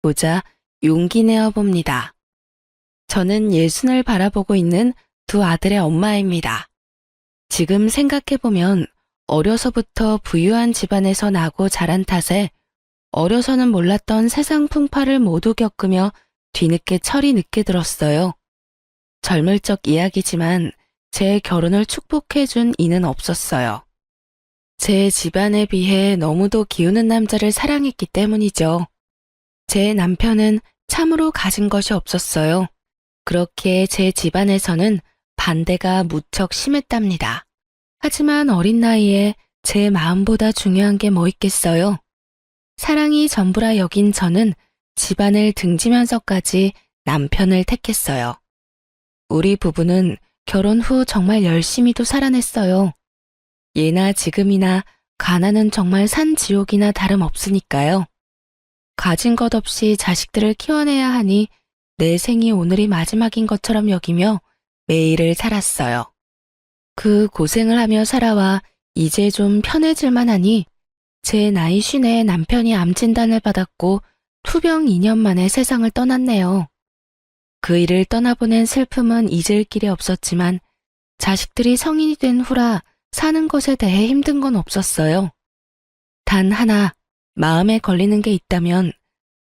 보자 용기 내어 봅니다. 저는 예순을 바라보고 있는 두 아들의 엄마입니다. 지금 생각해보면 어려서부터 부유한 집안에서 나고 자란 탓에 어려서는 몰랐던 세상 풍파를 모두 겪으며 뒤늦게 철이 늦게 들었어요. 젊을 적 이야기지만 제 결혼을 축복해준 이는 없었어요. 제 집안에 비해 너무도 기우는 남자를 사랑했기 때문이죠. 제 남편은 참으로 가진 것이 없었어요. 그렇게 제 집안에서는 반대가 무척 심했답니다. 하지만 어린 나이에 제 마음보다 중요한 게 뭐 있겠어요? 사랑이 전부라 여긴 저는 집안을 등지면서까지 남편을 택했어요. 우리 부부는 결혼 후 정말 열심히도 살아냈어요. 예나 지금이나 가난은 정말 산지옥이나 다름없으니까요. 가진 것 없이 자식들을 키워내야 하니 내 생이 오늘이 마지막인 것처럼 여기며 매일을 살았어요. 그 고생을 하며 살아와 이제 좀 편해질만 하니 제 나이 50에 남편이 암 진단을 받았고 투병 2년 만에 세상을 떠났네요. 그 일을 떠나보낸 슬픔은 잊을 길이 없었지만 자식들이 성인이 된 후라 사는 것에 대해 힘든 건 없었어요. 단 하나 마음에 걸리는 게 있다면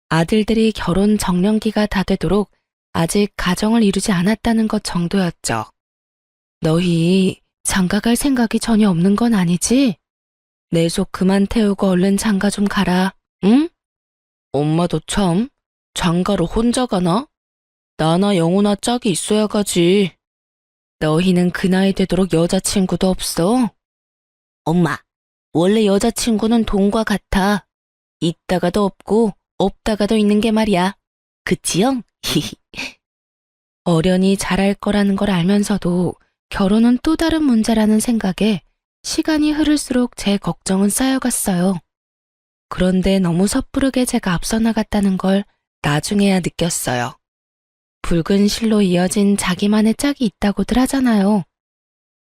아들들이 결혼 정년기가 다 되도록 아직 가정을 이루지 않았다는 것 정도였죠. 너희 장가 갈 생각이 전혀 없는 건 아니지? 내 속 그만 태우고 얼른 장가 좀 가라, 응? 엄마도 참, 장가를 혼자 가나? 나나 영호나 짝이 있어야 가지. 너희는 그 나이 되도록 여자친구도 없어? 엄마, 원래 여자친구는 돈과 같아. 있다가도 없고 없다가도 있는 게 말이야. 그치요? 어련히 잘할 거라는 걸 알면서도 결혼은 또 다른 문제라는 생각에 시간이 흐를수록 제 걱정은 쌓여갔어요. 그런데 너무 섣부르게 제가 앞서 나갔다는 걸 나중에야 느꼈어요. 붉은 실로 이어진 자기만의 짝이 있다고들 하잖아요.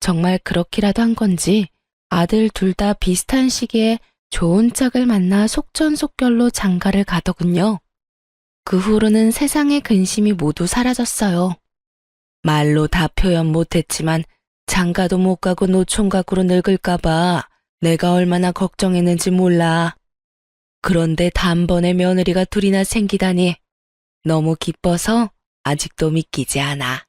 정말 그렇기라도 한 건지 아들 둘 다 비슷한 시기에 좋은 짝을 만나 속전속결로 장가를 가더군요. 그 후로는 세상의 근심이 모두 사라졌어요. 말로 다 표현 못했지만 장가도 못 가고 노총각으로 늙을까봐 내가 얼마나 걱정했는지 몰라. 그런데 단번에 며느리가 둘이나 생기다니 너무 기뻐서 아직도 믿기지 않아.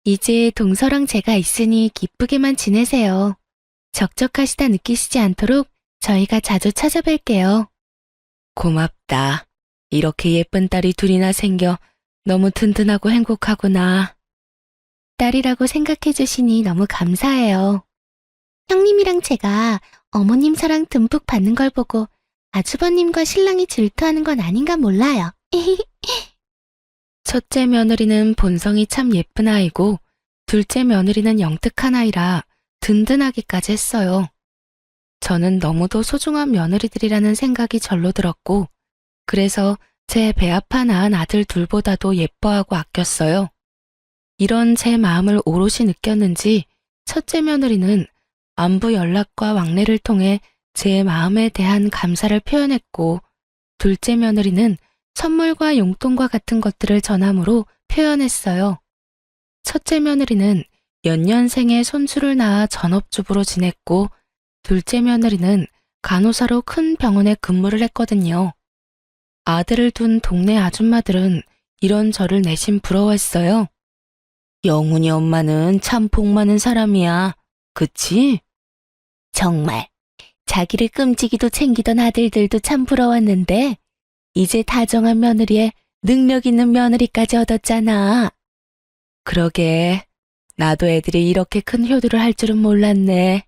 이제 동서랑 제가 있으니 기쁘게만 지내세요. 적적하시다 느끼시지 않도록 저희가 자주 찾아뵐게요. 고맙다. 이렇게 예쁜 딸이 둘이나 생겨 너무 든든하고 행복하구나. 딸이라고 생각해 주시니 너무 감사해요. 형님이랑 제가 어머님 사랑 듬뿍 받는 걸 보고 아주버님과 신랑이 질투하는 건 아닌가 몰라요. 첫째 며느리는 본성이 참 예쁜 아이고 둘째 며느리는 영특한 아이라 든든하기까지 했어요. 저는 너무도 소중한 며느리들이라는 생각이 절로 들었고 그래서 제 배 아파 낳은 아들 둘보다도 예뻐하고 아꼈어요. 이런 제 마음을 오롯이 느꼈는지 첫째 며느리는 안부 연락과 왕래를 통해 제 마음에 대한 감사를 표현했고 둘째 며느리는 선물과 용돈과 같은 것들을 전함으로 표현했어요. 첫째 며느리는 연년생에 손주를 낳아 전업주부로 지냈고 둘째 며느리는 간호사로 큰 병원에 근무를 했거든요. 아들을 둔 동네 아줌마들은 이런 저를 내심 부러워했어요. 영훈이 엄마는 참 복 많은 사람이야. 그치? 정말 자기를 끔찍이도 챙기던 아들들도 참 부러웠는데 이제 다정한 며느리에 능력 있는 며느리까지 얻었잖아. 그러게 나도 애들이 이렇게 큰 효도를 할 줄은 몰랐네.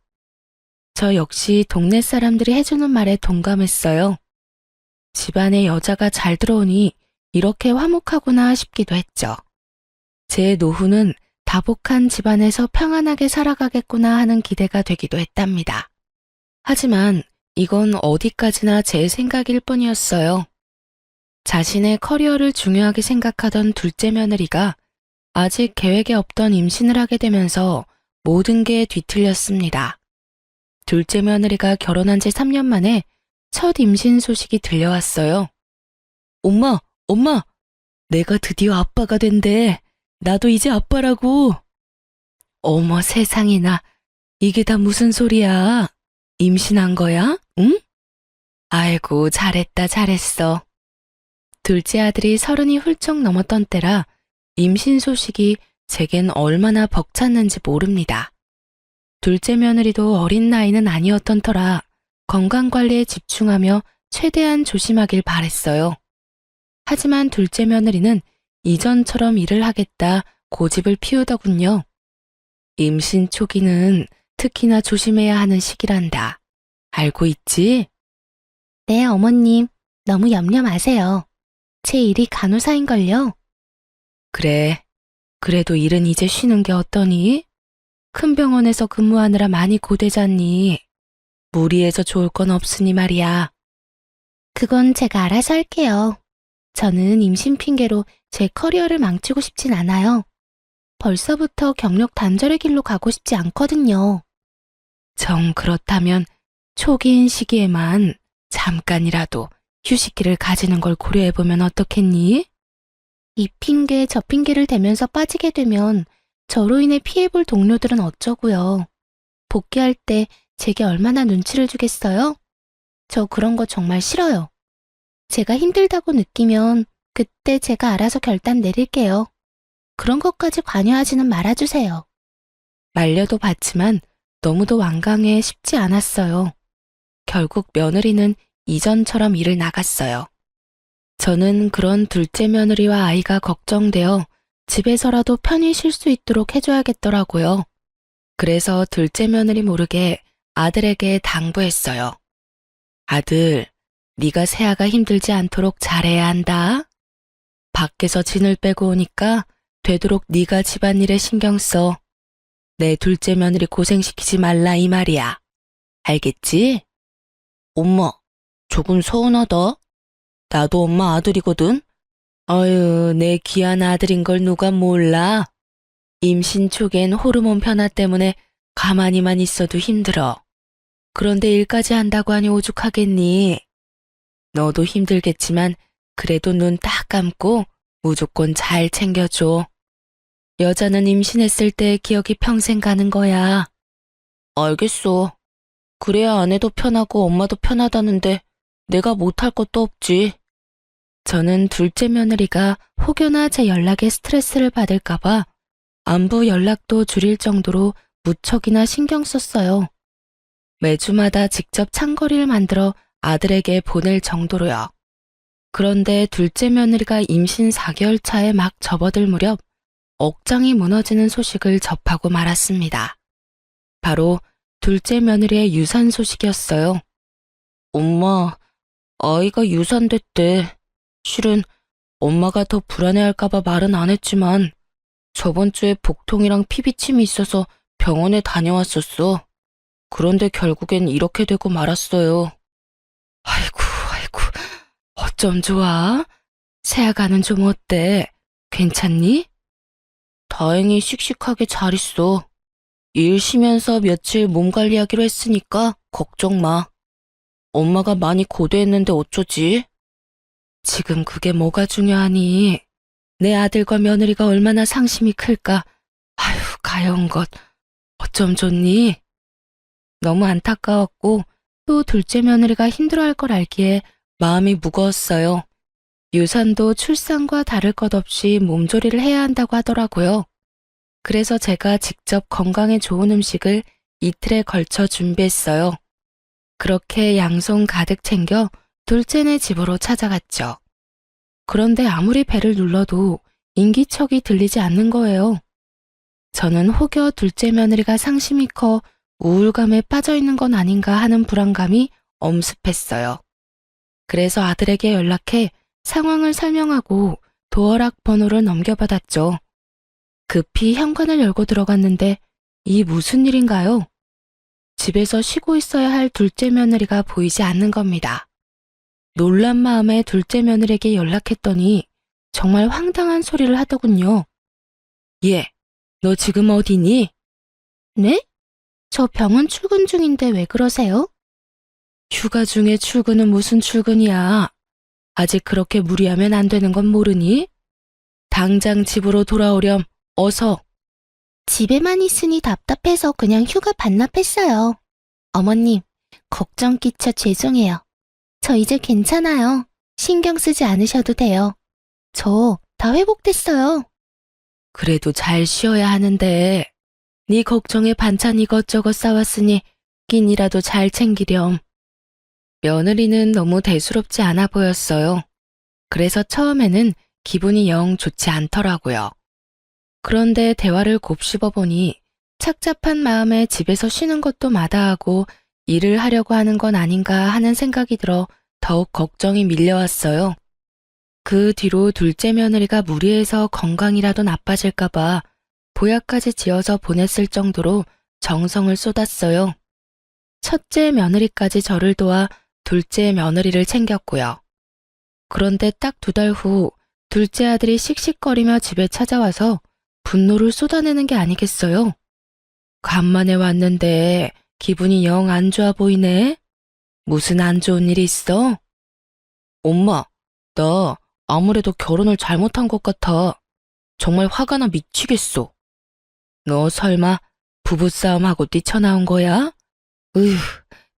저 역시 동네 사람들이 해주는 말에 동감했어요. 집안에 여자가 잘 들어오니 이렇게 화목하구나 싶기도 했죠. 제 노후는 다복한 집안에서 평안하게 살아가겠구나 하는 기대가 되기도 했답니다. 하지만 이건 어디까지나 제 생각일 뿐이었어요. 자신의 커리어를 중요하게 생각하던 둘째 며느리가 아직 계획에 없던 임신을 하게 되면서 모든 게 뒤틀렸습니다. 둘째 며느리가 결혼한 지 3년 만에 첫 임신 소식이 들려왔어요. 엄마, 엄마, 내가 드디어 아빠가 된대. 나도 이제 아빠라고. 어머 세상에나, 이게 다 무슨 소리야? 임신한 거야? 응? 아이고, 잘했다, 잘했어. 둘째 아들이 30이 훌쩍 넘었던 때라 임신 소식이 제겐 얼마나 벅찼는지 모릅니다. 둘째 며느리도 어린 나이는 아니었던 터라 건강관리에 집중하며 최대한 조심하길 바랬어요. 하지만 둘째 며느리는 이전처럼 일을 하겠다 고집을 피우더군요. 임신 초기는 특히나 조심해야 하는 시기란다. 알고 있지? 네, 어머님. 너무 염려 마세요. 제 일이 간호사인걸요. 그래. 그래도 일은 이제 쉬는 게 어떠니? 큰 병원에서 근무하느라 많이 고되잖니. 무리해서 좋을 건 없으니 말이야. 그건 제가 알아서 할게요. 저는 임신 핑계로 제 커리어를 망치고 싶진 않아요. 벌써부터 경력 단절의 길로 가고 싶지 않거든요. 정 그렇다면 초기인 시기에만 잠깐이라도 휴식기를 가지는 걸 고려해보면 어떻겠니? 이 핑계 저 핑계를 대면서 빠지게 되면 저로 인해 피해볼 동료들은 어쩌고요. 복귀할 때 제게 얼마나 눈치를 주겠어요? 저 그런 거 정말 싫어요. 제가 힘들다고 느끼면 그때 제가 알아서 결단 내릴게요. 그런 것까지 관여하지는 말아주세요. 말려도 봤지만 너무도 완강해 쉽지 않았어요. 결국 며느리는 이전처럼 일을 나갔어요. 저는 그런 둘째 며느리와 아이가 걱정되어 집에서라도 편히 쉴 수 있도록 해줘야겠더라고요. 그래서 둘째 며느리 모르게 아들에게 당부했어요. 아들, 네가 세아가 힘들지 않도록 잘해야 한다. 밖에서 진을 빼고 오니까 되도록 네가 집안일에 신경 써. 내 둘째 며느리 고생시키지 말라 이 말이야. 알겠지? 엄마, 조금 서운하다. 나도 엄마 아들이거든. 어휴, 내 귀한 아들인 걸 누가 몰라. 임신 초기엔 호르몬 변화 때문에 가만히만 있어도 힘들어. 그런데 일까지 한다고 하니 오죽하겠니? 너도 힘들겠지만 그래도 눈 딱 감고 무조건 잘 챙겨줘. 여자는 임신했을 때 기억이 평생 가는 거야. 알겠어. 그래야 아내도 편하고 엄마도 편하다는데 내가 못할 것도 없지. 저는 둘째 며느리가 혹여나 제 연락에 스트레스를 받을까봐 안부 연락도 줄일 정도로 무척이나 신경 썼어요. 매주마다 직접 창거리를 만들어 아들에게 보낼 정도로요. 그런데 둘째 며느리가 임신 4개월 차에 막 접어들 무렵 억장이 무너지는 소식을 접하고 말았습니다. 바로 둘째 며느리의 유산 소식이었어요. 엄마, 아이가 유산됐대. 실은 엄마가 더 불안해할까봐 말은 안 했지만 저번 주에 복통이랑 피비침이 있어서 병원에 다녀왔었어. 그런데 결국엔 이렇게 되고 말았어요. 아이고, 아이고, 어쩜 좋아? 세아가는 좀 어때? 괜찮니? 다행히 씩씩하게 잘 있어. 일 쉬면서 며칠 몸 관리하기로 했으니까 걱정 마. 엄마가 많이 고대했는데 어쩌지? 지금 그게 뭐가 중요하니? 내 아들과 며느리가 얼마나 상심이 클까? 아휴, 가여운 것. 어쩜 좋니? 너무 안타까웠고 또 둘째 며느리가 힘들어할 걸 알기에 마음이 무거웠어요. 유산도 출산과 다를 것 없이 몸조리를 해야 한다고 하더라고요. 그래서 제가 직접 건강에 좋은 음식을 이틀에 걸쳐 준비했어요. 그렇게 양손 가득 챙겨 둘째네 집으로 찾아갔죠. 그런데 아무리 배를 눌러도 인기척이 들리지 않는 거예요. 저는 혹여 둘째 며느리가 상심이 커 우울감에 빠져 있는 건 아닌가 하는 불안감이 엄습했어요. 그래서 아들에게 연락해 상황을 설명하고 도어락 번호를 넘겨받았죠. 급히 현관을 열고 들어갔는데 이 무슨 일인가요? 집에서 쉬고 있어야 할 둘째 며느리가 보이지 않는 겁니다. 놀란 마음에 둘째 며느리에게 연락했더니 정말 황당한 소리를 하더군요. 얘, 너 지금 어디니? 네? 저 병원 출근 중인데 왜 그러세요? 휴가 중에 출근은 무슨 출근이야? 아직 그렇게 무리하면 안 되는 건 모르니? 당장 집으로 돌아오렴. 어서. 집에만 있으니 답답해서 그냥 휴가 반납했어요. 어머님, 걱정 끼쳐 죄송해요. 저 이제 괜찮아요. 신경 쓰지 않으셔도 돼요. 저 다 회복됐어요. 그래도 잘 쉬어야 하는데. 네 걱정에 반찬 이것저것 싸왔으니 끼니라도 잘 챙기렴. 며느리는 너무 대수롭지 않아 보였어요. 그래서 처음에는 기분이 영 좋지 않더라고요. 그런데 대화를 곱씹어 보니 착잡한 마음에 집에서 쉬는 것도 마다하고 일을 하려고 하는 건 아닌가 하는 생각이 들어 더욱 걱정이 밀려왔어요. 그 뒤로 둘째 며느리가 무리해서 건강이라도 나빠질까봐 보약까지 지어서 보냈을 정도로 정성을 쏟았어요. 첫째 며느리까지 저를 도와 둘째 며느리를 챙겼고요. 그런데 딱 2달 후 둘째 아들이 씩씩거리며 집에 찾아와서 분노를 쏟아내는 게 아니겠어요? 간만에 왔는데 기분이 영 안 좋아 보이네? 무슨 안 좋은 일 있어? 엄마, 나 아무래도 결혼을 잘못한 것 같아. 정말 화가 나 미치겠어. 너 설마 부부싸움하고 뛰쳐나온 거야? 으휴,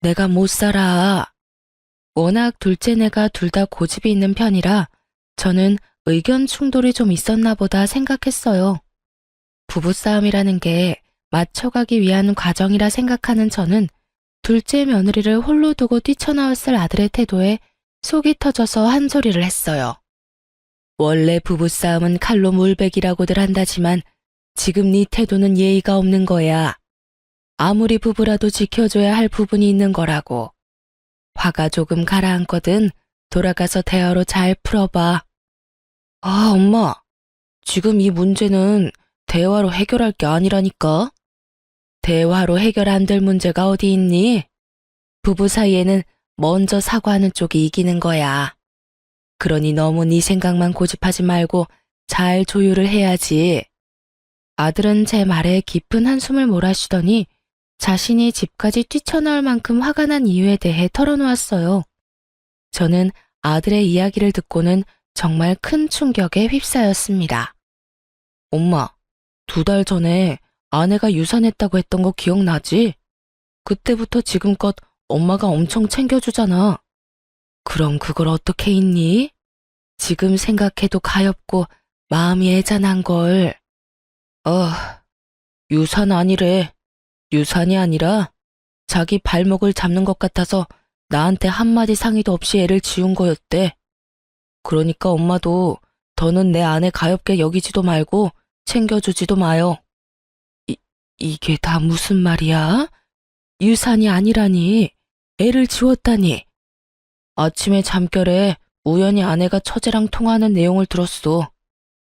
내가 못 살아. 워낙 둘째네가 둘 다 고집이 있는 편이라 저는 의견 충돌이 좀 있었나 보다 생각했어요. 부부싸움이라는 게 맞춰가기 위한 과정이라 생각하는 저는 둘째 며느리를 홀로 두고 뛰쳐나왔을 아들의 태도에 속이 터져서 한 소리를 했어요. 원래 부부싸움은 칼로 물베기라고들 한다지만 지금 네 태도는 예의가 없는 거야. 아무리 부부라도 지켜줘야 할 부분이 있는 거라고. 화가 조금 가라앉거든 돌아가서 대화로 잘 풀어봐. 아, 엄마. 지금 이 문제는 대화로 해결할 게 아니라니까. 대화로 해결 안 될 문제가 어디 있니? 부부 사이에는 먼저 사과하는 쪽이 이기는 거야. 그러니 너무 네 생각만 고집하지 말고 잘 조율을 해야지. 아들은 제 말에 깊은 한숨을 몰아쉬더니 자신이 집까지 뛰쳐나올 만큼 화가 난 이유에 대해 털어놓았어요. 저는 아들의 이야기를 듣고는 정말 큰 충격에 휩싸였습니다. 엄마, 2달 전에 아내가 유산했다고 했던 거 기억나지? 그때부터 지금껏 엄마가 엄청 챙겨주잖아. 그럼 그걸 어떻게 잊니? 지금 생각해도 가엾고 마음이 애잔한 걸. 유산 아니래. 유산이 아니라 자기 발목을 잡는 것 같아서 나한테 한마디 상의도 없이 애를 지운 거였대. 그러니까 엄마도 더는 내 아내 가엾게 여기지도 말고 챙겨주지도 마요. 이게 다 무슨 말이야? 유산이 아니라니. 애를 지웠다니. 아침에 잠결에 우연히 아내가 처제랑 통화하는 내용을 들었어.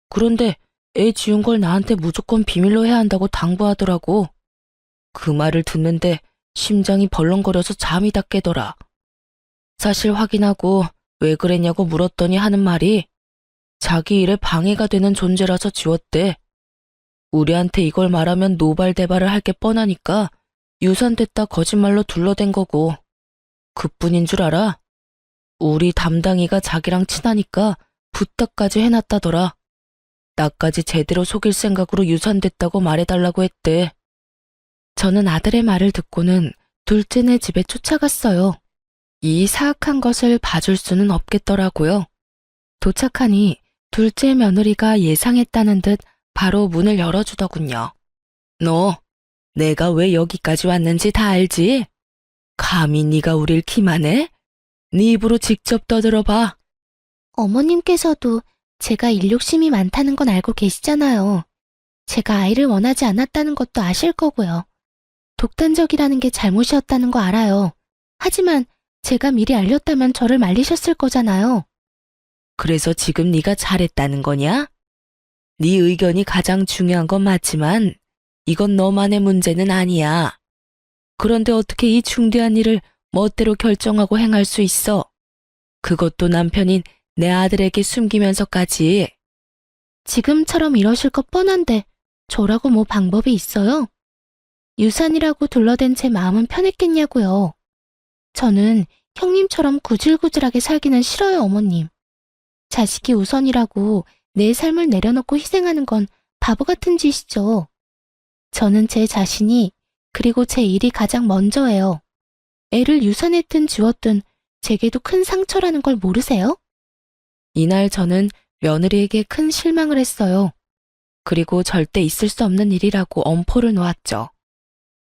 그런데 애 지운 걸 나한테 무조건 비밀로 해야 한다고 당부하더라고. 그 말을 듣는데 심장이 벌렁거려서 잠이 다 깨더라. 사실 확인하고 왜 그랬냐고 물었더니 하는 말이 자기 일에 방해가 되는 존재라서 지웠대. 우리한테 이걸 말하면 노발대발을 할 게 뻔하니까 유산됐다 거짓말로 둘러댄 거고. 그뿐인 줄 알아? 우리 담당이가 자기랑 친하니까 부탁까지 해놨다더라. 나까지 제대로 속일 생각으로 유산됐다고 말해달라고 했대. 저는 아들의 말을 듣고는 둘째네 집에 쫓아갔어요. 이 사악한 것을 봐줄 수는 없겠더라고요. 도착하니 둘째 며느리가 예상했다는 듯 바로 문을 열어주더군요. 너, 내가 왜 여기까지 왔는지 다 알지? 감히 네가 우릴 기만해? 네 입으로 직접 떠들어봐. 어머님께서도 제가 일 욕심이 많다는 건 알고 계시잖아요. 제가 아이를 원하지 않았다는 것도 아실 거고요. 독단적이라는 게 잘못이었다는 거 알아요. 하지만 제가 미리 알렸다면 저를 말리셨을 거잖아요. 그래서 지금 네가 잘했다는 거냐? 네 의견이 가장 중요한 건 맞지만 이건 너만의 문제는 아니야. 그런데 어떻게 이 중대한 일을 멋대로 결정하고 행할 수 있어? 그것도 남편인 내 아들에게 숨기면서까지. 지금처럼 이러실 것 뻔한데 저라고 뭐 방법이 있어요? 유산이라고 둘러댄 제 마음은 편했겠냐고요. 저는 형님처럼 구질구질하게 살기는 싫어요, 어머님. 자식이 우선이라고 내 삶을 내려놓고 희생하는 건 바보 같은 짓이죠. 저는 제 자신이 그리고 제 일이 가장 먼저예요. 애를 유산했든 지웠든 제게도 큰 상처라는 걸 모르세요? 이날 저는 며느리에게 큰 실망을 했어요. 그리고 절대 있을 수 없는 일이라고 엄포를 놓았죠.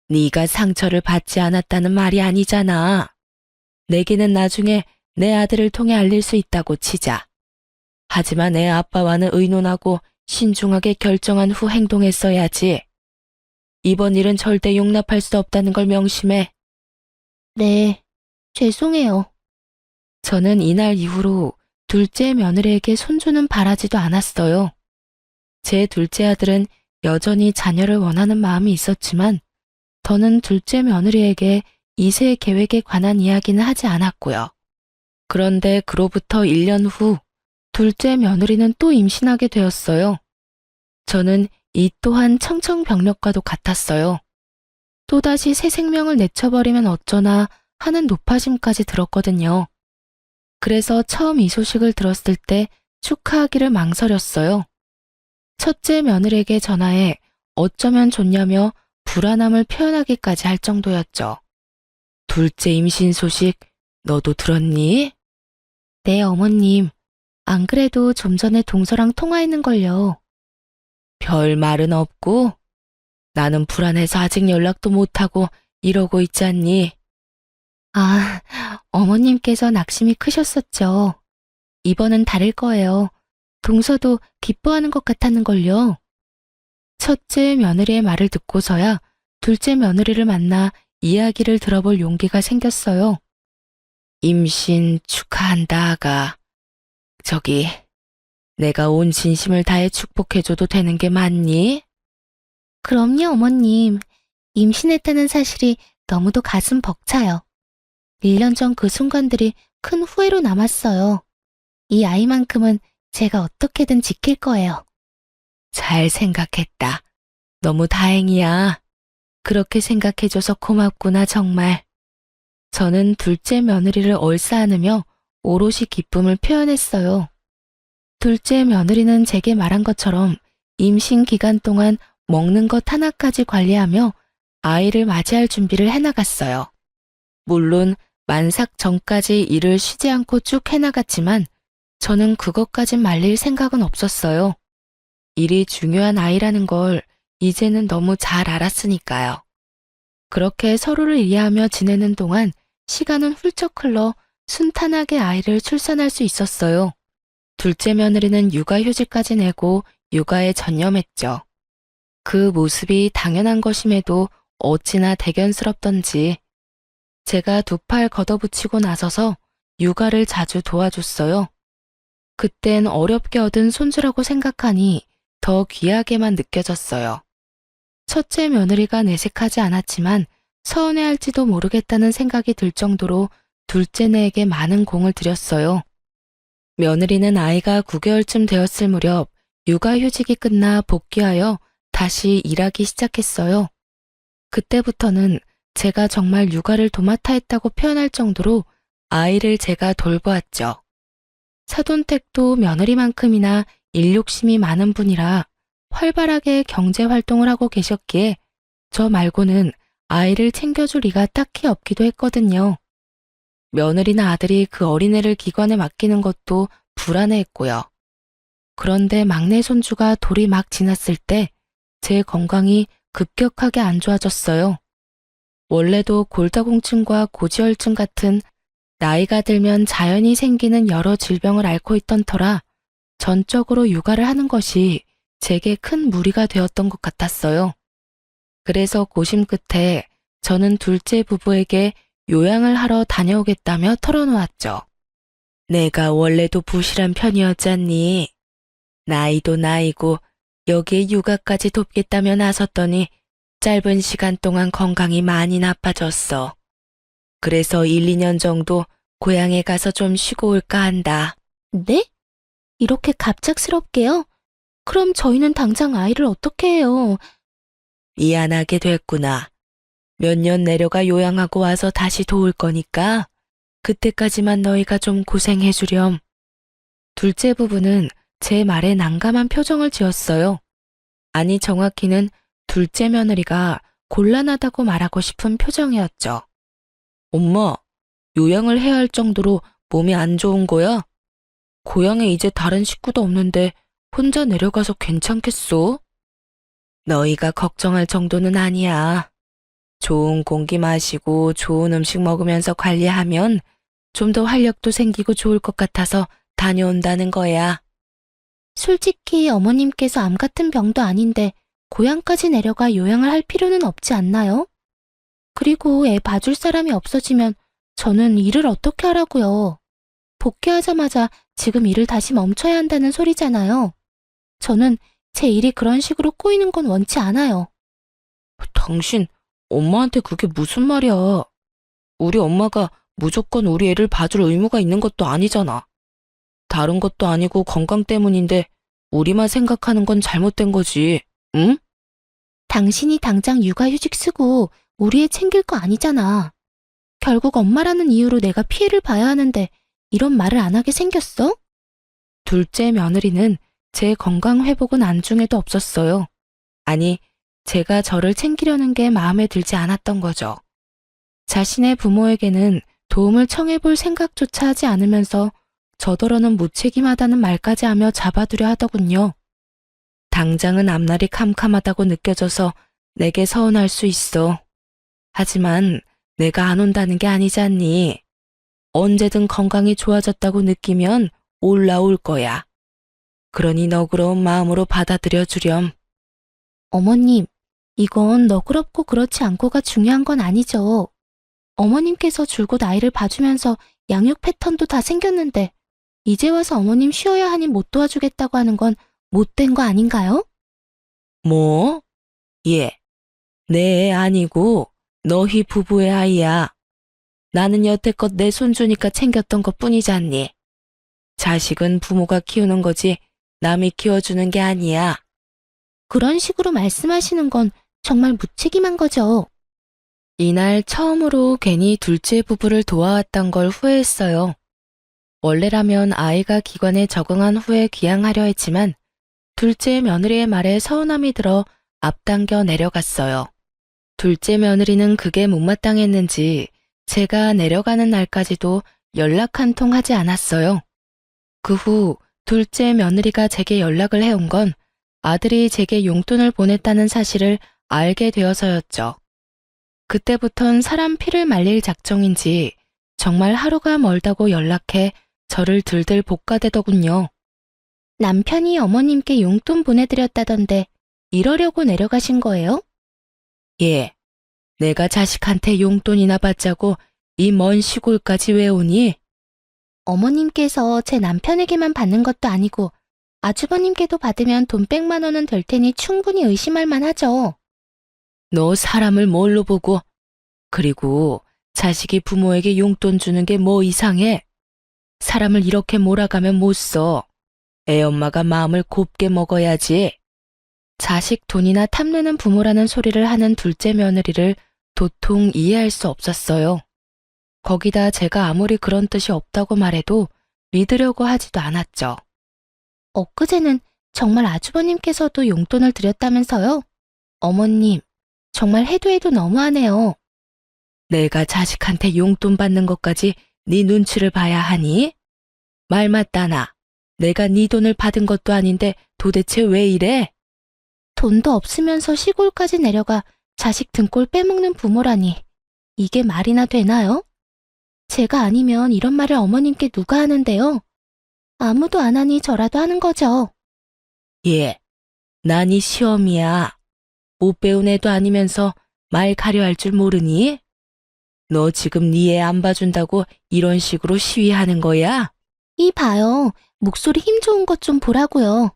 네가 상처를 받지 않았다는 말이 아니잖아. 내게는 나중에 내 아들을 통해 알릴 수 있다고 치자. 하지만 애 아빠와는 의논하고 신중하게 결정한 후 행동했어야지. 이번 일은 절대 용납할 수 없다는 걸 명심해. 네, 죄송해요. 저는 이날 이후로 둘째 며느리에게 손주는 바라지도 않았어요. 제 둘째 아들은 여전히 자녀를 원하는 마음이 있었지만 저는 둘째 며느리에게 2세 계획에 관한 이야기는 하지 않았고요. 그런데 그로부터 1년 후 둘째 며느리는 또 임신하게 되었어요. 저는 이 또한 청천벽력과도 같았어요. 또다시 새 생명을 내쳐버리면 어쩌나 하는 높아심까지 들었거든요. 그래서 처음 이 소식을 들었을 때 축하하기를 망설였어요. 첫째 며느리에게 전화해 어쩌면 좋냐며 불안함을 표현하기까지 할 정도였죠. 둘째 임신 소식 너도 들었니? 네, 어머님. 안 그래도 좀 전에 동서랑 통화했는걸요. 별 말은 없고? 나는 불안해서 아직 연락도 못하고 이러고 있지 않니? 아, 어머님께서 낙심이 크셨었죠. 이번은 다를 거예요. 동서도 기뻐하는 것 같았는걸요. 첫째 며느리의 말을 듣고서야 둘째 며느리를 만나 이야기를 들어볼 용기가 생겼어요. 임신 축하한다, 아가. 저기, 내가 온 진심을 다해 축복해줘도 되는 게 맞니? 그럼요, 어머님. 임신했다는 사실이 너무도 가슴 벅차요. 1년 전 그 순간들이 큰 후회로 남았어요. 이 아이만큼은 제가 어떻게든 지킬 거예요. 잘 생각했다. 너무 다행이야. 그렇게 생각해줘서 고맙구나, 정말. 저는 둘째 며느리를 얼싸안으며 오롯이 기쁨을 표현했어요. 둘째 며느리는 제게 말한 것처럼 임신 기간 동안 먹는 것 하나까지 관리하며 아이를 맞이할 준비를 해나갔어요. 물론 만삭 전까지 일을 쉬지 않고 쭉 해나갔지만 저는 그것까진 말릴 생각은 없었어요. 일이 중요한 아이라는 걸 이제는 너무 잘 알았으니까요. 그렇게 서로를 이해하며 지내는 동안 시간은 훌쩍 흘러 순탄하게 아이를 출산할 수 있었어요. 둘째 며느리는 육아휴직까지 내고 육아에 전념했죠. 그 모습이 당연한 것임에도 어찌나 대견스럽던지 제가 두 팔 걷어붙이고 나서서 육아를 자주 도와줬어요. 그땐 어렵게 얻은 손주라고 생각하니 더 귀하게만 느껴졌어요. 첫째 며느리가 내색하지 않았지만 서운해할지도 모르겠다는 생각이 들 정도로 둘째네에게 많은 공을 들였어요. 며느리는 아이가 9개월쯤 되었을 무렵 육아휴직이 끝나 복귀하여 다시 일하기 시작했어요. 그때부터는 제가 정말 육아를 도맡아 했다고 표현할 정도로 아이를 제가 돌보았죠. 사돈댁도 며느리만큼이나 일욕심이 많은 분이라 활발하게 경제활동을 하고 계셨기에 저 말고는 아이를 챙겨줄 리가 딱히 없기도 했거든요. 며느리나 아들이 그 어린애를 기관에 맡기는 것도 불안해했고요. 그런데 막내 손주가 돌이 막 지났을 때 제 건강이 급격하게 안 좋아졌어요. 원래도 골다공증과 고지혈증 같은 나이가 들면 자연히 생기는 여러 질병을 앓고 있던 터라 전적으로 육아를 하는 것이 제게 큰 무리가 되었던 것 같았어요. 그래서 고심 끝에 저는 둘째 부부에게 요양을 하러 다녀오겠다며 털어놓았죠. 내가 원래도 부실한 편이었잖니. 나이도 나이고 여기에 육아까지 돕겠다며 나섰더니 짧은 시간 동안 건강이 많이 나빠졌어. 그래서 1, 2년 정도 고향에 가서 좀 쉬고 올까 한다. 네? 이렇게 갑작스럽게요? 그럼 저희는 당장 아이를 어떻게 해요? 미안하게 됐구나. 몇 년 내려가 요양하고 와서 다시 도울 거니까 그때까지만 너희가 좀 고생해 주렴. 둘째 부부는 제 말에 난감한 표정을 지었어요. 아니, 정확히는 둘째 며느리가 곤란하다고 말하고 싶은 표정이었죠. 엄마, 요양을 해야 할 정도로 몸이 안 좋은 거야? 고향에 이제 다른 식구도 없는데 혼자 내려가서 괜찮겠어? 너희가 걱정할 정도는 아니야. 좋은 공기 마시고 좋은 음식 먹으면서 관리하면 좀 더 활력도 생기고 좋을 것 같아서 다녀온다는 거야. 솔직히 어머님께서 암 같은 병도 아닌데 고향까지 내려가 요양을 할 필요는 없지 않나요? 그리고 애 봐줄 사람이 없어지면 저는 일을 어떻게 하라고요? 복귀하자마자 지금 일을 다시 멈춰야 한다는 소리잖아요. 저는 제 일이 그런 식으로 꼬이는 건 원치 않아요. 당신, 엄마한테 그게 무슨 말이야? 우리 엄마가 무조건 우리 애를 봐줄 의무가 있는 것도 아니잖아. 다른 것도 아니고 건강 때문인데 우리만 생각하는 건 잘못된 거지, 응? 당신이 당장 육아휴직 쓰고 우리 애 챙길 거 아니잖아. 결국 엄마라는 이유로 내가 피해를 봐야 하는데 이런 말을 안 하게 생겼어? 둘째 며느리는 제 건강 회복은 안중에도 없었어요. 아니, 제가 저를 챙기려는 게 마음에 들지 않았던 거죠. 자신의 부모에게는 도움을 청해볼 생각조차 하지 않으면서 저더러는 무책임하다는 말까지 하며 잡아두려 하더군요. 당장은 앞날이 캄캄하다고 느껴져서 내게 서운할 수 있어. 하지만 내가 안 온다는 게 아니잖니. 언제든 건강이 좋아졌다고 느끼면 올라올 거야. 그러니 너그러운 마음으로 받아들여 주렴. 어머님, 이건 너그럽고 그렇지 않고가 중요한 건 아니죠. 어머님께서 줄곧 아이를 봐주면서 양육 패턴도 다 생겼는데 이제 와서 어머님 쉬어야 하니 못 도와주겠다고 하는 건 못된 거 아닌가요? 뭐? 예. 내 애 아니고 너희 부부의 아이야. 나는 여태껏 내 손주니까 챙겼던 것 뿐이잖니. 자식은 부모가 키우는 거지 남이 키워주는 게 아니야. 그런 식으로 말씀하시는 건 정말 무책임한 거죠. 이날 처음으로 괜히 둘째 부부를 도와왔던 걸 후회했어요. 원래라면 아이가 기관에 적응한 후에 귀향하려 했지만 둘째 며느리의 말에 서운함이 들어 앞당겨 내려갔어요. 둘째 며느리는 그게 못마땅했는지 제가 내려가는 날까지도 연락 한 통 하지 않았어요. 그 후 둘째 며느리가 제게 연락을 해온 건 아들이 제게 용돈을 보냈다는 사실을 알게 되어서였죠. 그때부턴 사람 피를 말릴 작정인지 정말 하루가 멀다고 연락해 저를 들들 볶아대더군요. 남편이 어머님께 용돈 보내드렸다던데 이러려고 내려가신 거예요? 예, 내가 자식한테 용돈이나 받자고 이 먼 시골까지 왜 오니? 어머님께서 제 남편에게만 받는 것도 아니고 아주버님께도 받으면 돈 100만 원은 될 테니 충분히 의심할 만하죠. 너 사람을 뭘로 보고? 그리고 자식이 부모에게 용돈 주는 게 뭐 이상해? 사람을 이렇게 몰아가면 못 써. 애 엄마가 마음을 곱게 먹어야지. 자식 돈이나 탐내는 부모라는 소리를 하는 둘째 며느리를 도통 이해할 수 없었어요. 거기다 제가 아무리 그런 뜻이 없다고 말해도 믿으려고 하지도 않았죠. 엊그제는 정말 아주버님께서도 용돈을 드렸다면서요? 어머님, 정말 해도 해도 너무하네요. 내가 자식한테 용돈 받는 것까지 네 눈치를 봐야 하니? 말 맞다나. 내가 네 돈을 받은 것도 아닌데 도대체 왜 이래? 돈도 없으면서 시골까지 내려가 자식 등골 빼먹는 부모라니. 이게 말이나 되나요? 제가 아니면 이런 말을 어머님께 누가 하는데요? 아무도 안 하니 저라도 하는 거죠. 예, 난 이 시험이야. 못 배운 애도 아니면서 말 가려 할 줄 모르니? 너 지금 네 애 안 봐준다고 이런 식으로 시위하는 거야? 이 봐요. 목소리 힘 좋은 것 좀 보라고요.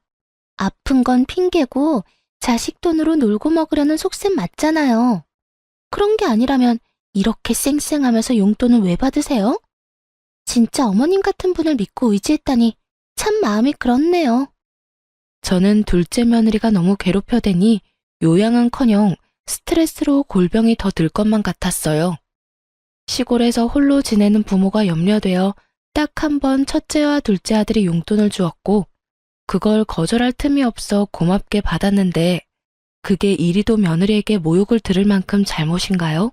아픈 건 핑계고 자식 돈으로 놀고 먹으려는 속셈 맞잖아요. 그런 게 아니라면 이렇게 쌩쌩하면서 용돈을 왜 받으세요? 진짜 어머님 같은 분을 믿고 의지했다니 참 마음이 그렇네요. 저는 둘째 며느리가 너무 괴롭혀대니 요양은커녕 스트레스로 골병이 더 들 것만 같았어요. 시골에서 홀로 지내는 부모가 염려되어 딱 한 번 첫째와 둘째 아들이 용돈을 주었고 그걸 거절할 틈이 없어 고맙게 받았는데 그게 이리도 며느리에게 모욕을 들을 만큼 잘못인가요?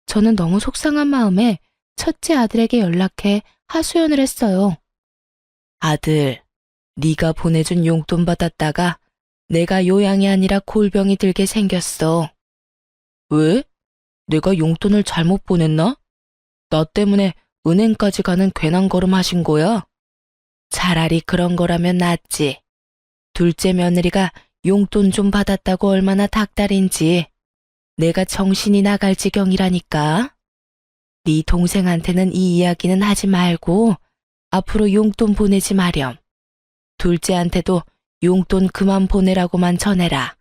저는 너무 속상한 마음에 첫째 아들에게 연락해 하소연을 했어요. 아들, 네가 보내준 용돈 받았다가 내가 요양이 아니라 골병이 들게 생겼어. 왜? 내가 용돈을 잘못 보냈나? 나 때문에 은행까지 가는 괜한 걸음 하신 거야? 차라리 그런 거라면 낫지. 둘째 며느리가 용돈 좀 받았다고 얼마나 닭다린지 내가 정신이 나갈 지경이라니까. 네 동생한테는 이 이야기는 하지 말고 앞으로 용돈 보내지 마렴. 둘째한테도 용돈 그만 보내라고만 전해라.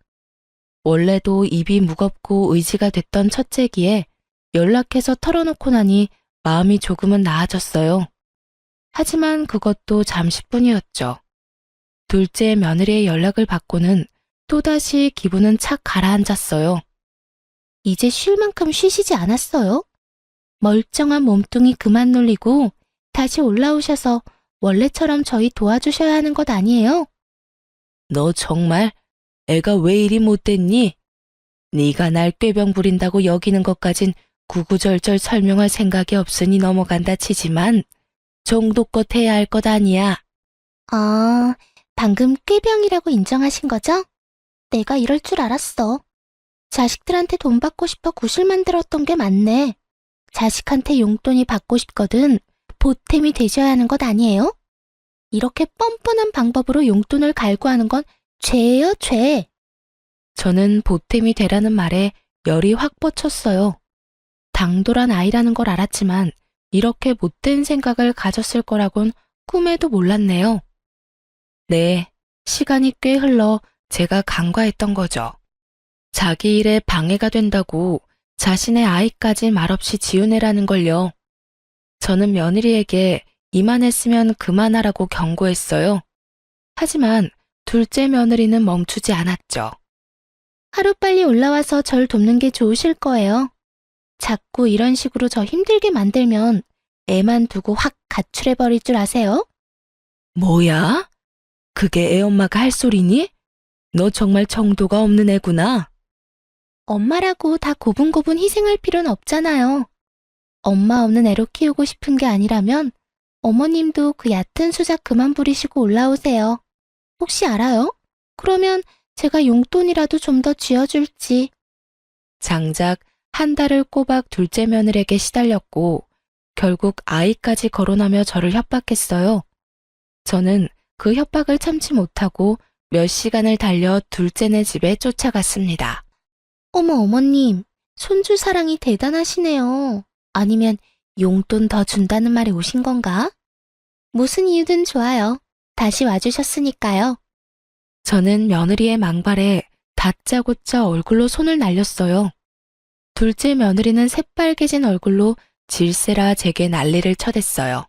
원래도 입이 무겁고 의지가 됐던 첫째기에 연락해서 털어놓고 나니 마음이 조금은 나아졌어요. 하지만 그것도 잠시뿐이었죠. 둘째 며느리의 연락을 받고는 또다시 기분은 착 가라앉았어요. 이제 쉴 만큼 쉬시지 않았어요? 멀쩡한 몸뚱이 그만 놀리고 다시 올라오셔서 원래처럼 저희 도와주셔야 하는 것 아니에요? 너 정말 애가 왜 이리 못됐니? 네가 날 꾀병 부린다고 여기는 것까진 구구절절 설명할 생각이 없으니 넘어간다 치지만 정도껏 해야 할 것 아니야. 아, 방금 꾀병이라고 인정하신 거죠? 내가 이럴 줄 알았어. 자식들한테 돈 받고 싶어 구실 만들었던 게 맞네. 자식한테 용돈이 받고 싶거든 보탬이 되셔야 하는 것 아니에요? 이렇게 뻔뻔한 방법으로 용돈을 갈구하는 건 죄예요, 죄. 저는 보탬이 되라는 말에 열이 확 뻗쳤어요. 당돌한 아이라는 걸 알았지만 이렇게 못된 생각을 가졌을 거라곤 꿈에도 몰랐네요. 네, 시간이 꽤 흘러 제가 간과했던 거죠. 자기 일에 방해가 된다고 자신의 아이까지 말없이 지우내라는 걸요. 저는 며느리에게 이만했으면 그만하라고 경고했어요. 하지만 둘째 며느리는 멈추지 않았죠. 하루빨리 올라와서 절 돕는 게 좋으실 거예요. 자꾸 이런 식으로 저 힘들게 만들면 애만 두고 확 가출해버릴 줄 아세요? 뭐야? 그게 애엄마가 할 소리니? 너 정말 정도가 없는 애구나. 엄마라고 다 고분고분 희생할 필요는 없잖아요. 엄마 없는 애로 키우고 싶은 게 아니라면 어머님도 그 얕은 수작 그만 부리시고 올라오세요. 혹시 알아요? 그러면 제가 용돈이라도 좀 더 쥐어줄지. 장작 한 달을 꼬박 둘째 며느리에게 시달렸고 결국 아이까지 거론하며 저를 협박했어요. 저는 그 협박을 참지 못하고 몇 시간을 달려 둘째네 집에 쫓아갔습니다. 어머 어머님, 손주 사랑이 대단하시네요. 아니면 용돈 더 준다는 말에 오신 건가? 무슨 이유든 좋아요. 다시 와주셨으니까요. 저는 며느리의 망발에 다짜고짜 얼굴로 손을 날렸어요. 둘째 며느리는 새빨개진 얼굴로 질세라 제게 난리를 쳐댔어요.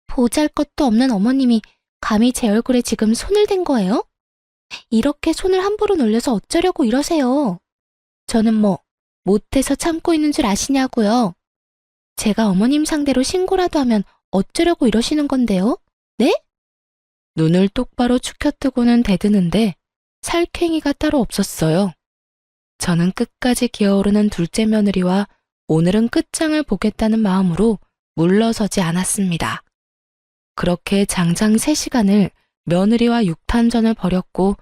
보잘것도 없는 어머님이 감히 제 얼굴에 지금 손을 댄 거예요? 이렇게 손을 함부로 놀려서 어쩌려고 이러세요? 저는 뭐 못해서 참고 있는 줄 아시냐고요? 제가 어머님 상대로 신고라도 하면 어쩌려고 이러시는 건데요? 네? 눈을 똑바로 축혀뜨고는 대드는데 살쾡이가 따로 없었어요. 저는 끝까지 기어오르는 둘째 며느리와 오늘은 끝장을 보겠다는 마음으로 물러서지 않았습니다. 그렇게 장장 3시간을 며느리와 육탄전을 벌였고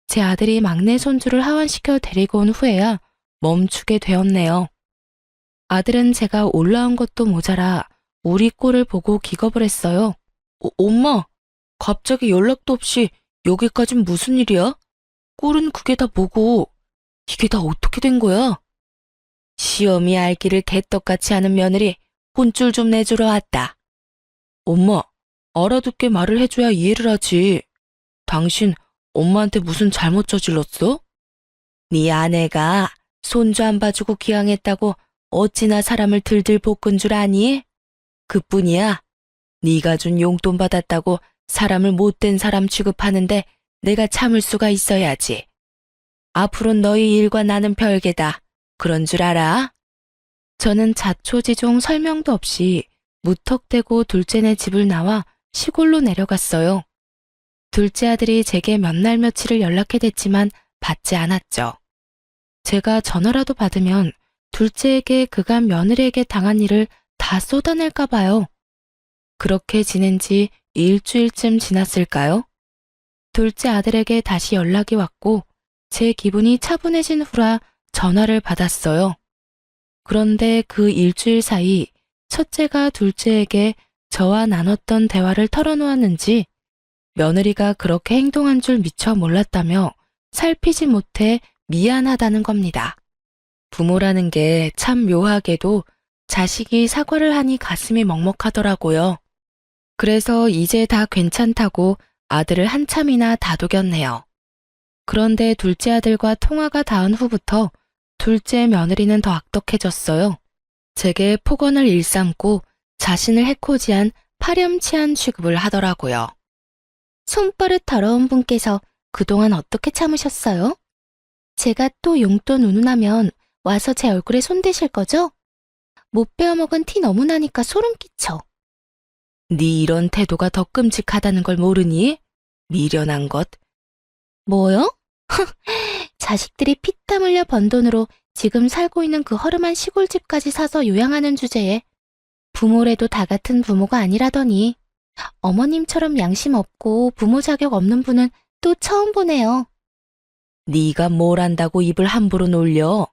제 아들이 막내 손주를 하원시켜 데리고 온 후에야 멈추게 되었네요. 아들은 제가 올라온 것도 모자라 우리 꼴을 보고 기겁을 했어요. 엄마, 갑자기 연락도 없이 여기까진 무슨 일이야? 꼴은 그게 다 뭐고 이게 다 어떻게 된 거야? 시험이 알기를 개떡같이 하는 며느리 혼쭐 좀 내주러 왔다. 엄마, 알아듣게 말을 해줘야 이해를 하지. 당신 엄마한테 무슨 잘못 저질렀어? 네 아내가 손주 안 봐주고 기양했다고 어찌나 사람을 들들 볶은 줄 아니? 그뿐이야. 네가 준 용돈 받았다고 사람을 못된 사람 취급하는데 내가 참을 수가 있어야지. 앞으로는 너희 일과 나는 별개다. 그런 줄 알아? 저는 자초지종 설명도 없이 무턱대고 둘째네 집을 나와 시골로 내려갔어요. 둘째 아들이 제게 몇 날 며칠을 연락해댔지만 받지 않았죠. 제가 전화라도 받으면 둘째에게 그간 며느리에게 당한 일을 다 쏟아낼까 봐요. 그렇게 지낸 지 일주일쯤 지났을까요? 둘째 아들에게 다시 연락이 왔고 제 기분이 차분해진 후라 전화를 받았어요. 그런데 그 일주일 사이 첫째가 둘째에게 저와 나눴던 대화를 털어놓았는지 며느리가 그렇게 행동한 줄 미처 몰랐다며 살피지 못해 미안하다는 겁니다. 부모라는 게 참 묘하게도 자식이 사과를 하니 가슴이 먹먹하더라고요. 그래서 이제 다 괜찮다고 아들을 한참이나 다독였네요. 그런데 둘째 아들과 통화가 닿은 후부터 둘째 며느리는 더 악독해졌어요. 제게 폭언을 일삼고 자신을 해코지한 파렴치한 취급을 하더라고요. 손버릇 더러운 분께서 그동안 어떻게 참으셨어요? 제가 또 용돈 운운하면 와서 제 얼굴에 손대실 거죠? 못 베어먹은 티 너무 나니까 소름 끼쳐. 네 이런 태도가 더 끔찍하다는 걸 모르니? 미련한 것. 뭐요? 자식들이 피땀 흘려 번 돈으로 지금 살고 있는 그 허름한 시골집까지 사서 요양하는 주제에 부모래도 다 같은 부모가 아니라더니 어머님처럼 양심 없고 부모 자격 없는 분은 또 처음 보네요. 네가 뭘 안다고 입을 함부로 놀려?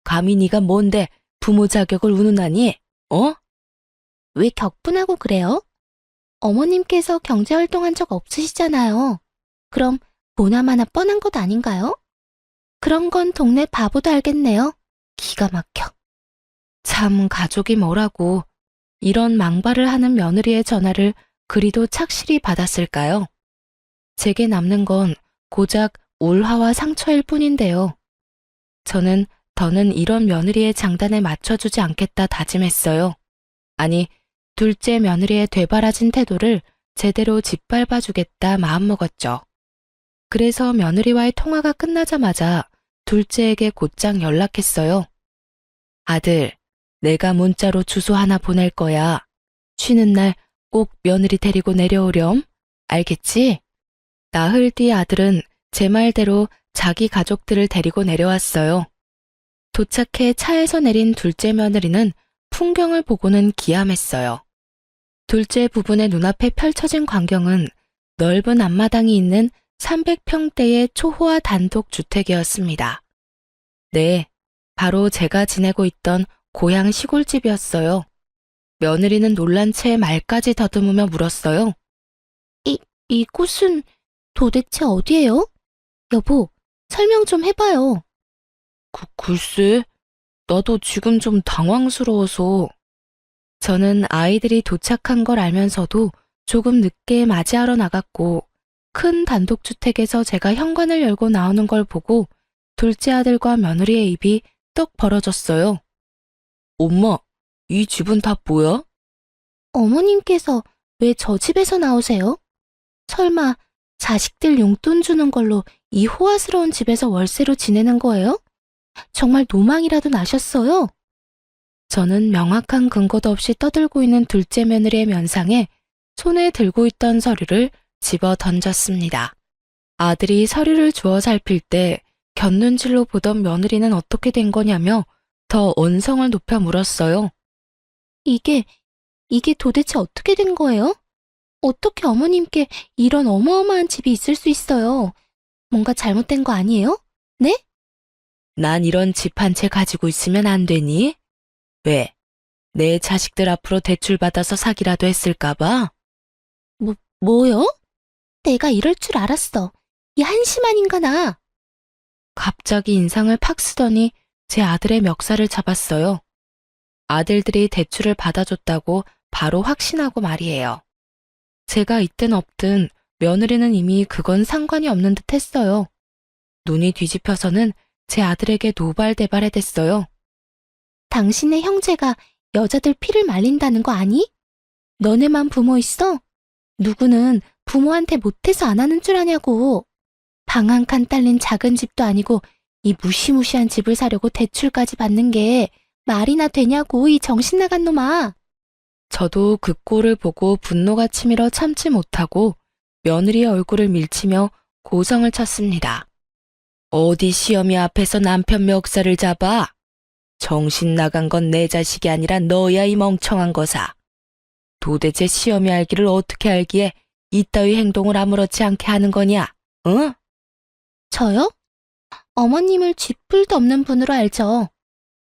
감히 네가 뭔데 부모 자격을 운운하니? 어? 왜 격분하고 그래요? 어머님께서 경제활동한 적 없으시잖아요. 그럼 보나마나 뻔한 것 아닌가요? 그런 건 동네 바보도 알겠네요. 기가 막혀. 참 가족이 뭐라고 이런 망발을 하는 며느리의 전화를 그리도 착실히 받았을까요? 제게 남는 건 고작 울화와 상처일 뿐인데요. 저는 더는 이런 며느리의 장단에 맞춰주지 않겠다 다짐했어요. 아니, 둘째 며느리의 되바라진 태도를 제대로 짓밟아주겠다 마음먹었죠. 그래서 며느리와의 통화가 끝나자마자 둘째에게 곧장 연락했어요. 아들, 내가 문자로 주소 하나 보낼 거야. 쉬는 날 꼭 며느리 데리고 내려오렴. 알겠지? 나흘 뒤 아들은 제 말대로 자기 가족들을 데리고 내려왔어요. 도착해 차에서 내린 둘째 며느리는 풍경을 보고는 기함했어요. 둘째 부부의 눈앞에 펼쳐진 광경은 넓은 앞마당이 있는 300평대의 초호화 단독 주택이었습니다. 네, 바로 제가 지내고 있던 고향 시골집이었어요. 며느리는 놀란 채 말까지 더듬으며 물었어요. 이곳은 도대체 어디예요? 여보, 설명 좀 해봐요. 글쎄, 나도 지금 좀 당황스러워서. 저는 아이들이 도착한 걸 알면서도 조금 늦게 맞이하러 나갔고 큰 단독주택에서 제가 현관을 열고 나오는 걸 보고 둘째 아들과 며느리의 입이 떡 벌어졌어요. 엄마, 이 집은 다 뭐야? 어머님께서 왜 저 집에서 나오세요? 설마 자식들 용돈 주는 걸로 이 호화스러운 집에서 월세로 지내는 거예요? 정말 노망이라도 나셨어요? 저는 명확한 근거도 없이 떠들고 있는 둘째 며느리의 면상에 손에 들고 있던 서류를 집어 던졌습니다. 아들이 서류를 주워 살필 때 곁눈질로 보던 며느리는 어떻게 된 거냐며 더 언성을 높여 물었어요. 이게 도대체 어떻게 된 거예요? 어떻게 어머님께 이런 어마어마한 집이 있을 수 있어요? 뭔가 잘못된 거 아니에요? 네? 난 이런 집 한 채 가지고 있으면 안 되니? 왜? 내 자식들 앞으로 대출받아서 사기라도 했을까봐? 뭐요? 내가 이럴 줄 알았어. 이 한심한 인간아. 갑자기 인상을 팍 쓰더니 제 아들의 멱살을 잡았어요. 아들들이 대출을 받아줬다고 바로 확신하고 말이에요. 제가 있든 없든 며느리는 이미 그건 상관이 없는 듯 했어요. 눈이 뒤집혀서는 제 아들에게 노발대발해댔어요. 당신의 형제가 여자들 피를 말린다는 거 아니? 너네만 부모 있어? 누구는 부모한테 못해서 안 하는 줄 아냐고. 방 한 칸 딸린 작은 집도 아니고 이 무시무시한 집을 사려고 대출까지 받는 게 말이나 되냐고, 이 정신 나간 놈아. 저도 그 꼴을 보고 분노가 치밀어 참지 못하고 며느리의 얼굴을 밀치며 고성을 쳤습니다. 어디 시어미 앞에서 남편 멱살을 잡아? 정신 나간 건 내 자식이 아니라 너야, 이 멍청한 거사. 도대체 시어미 알기를 어떻게 알기에 이따위 행동을 아무렇지 않게 하는 거냐? 응? 저요? 어머님을 쥐뿔도 없는 분으로 알죠.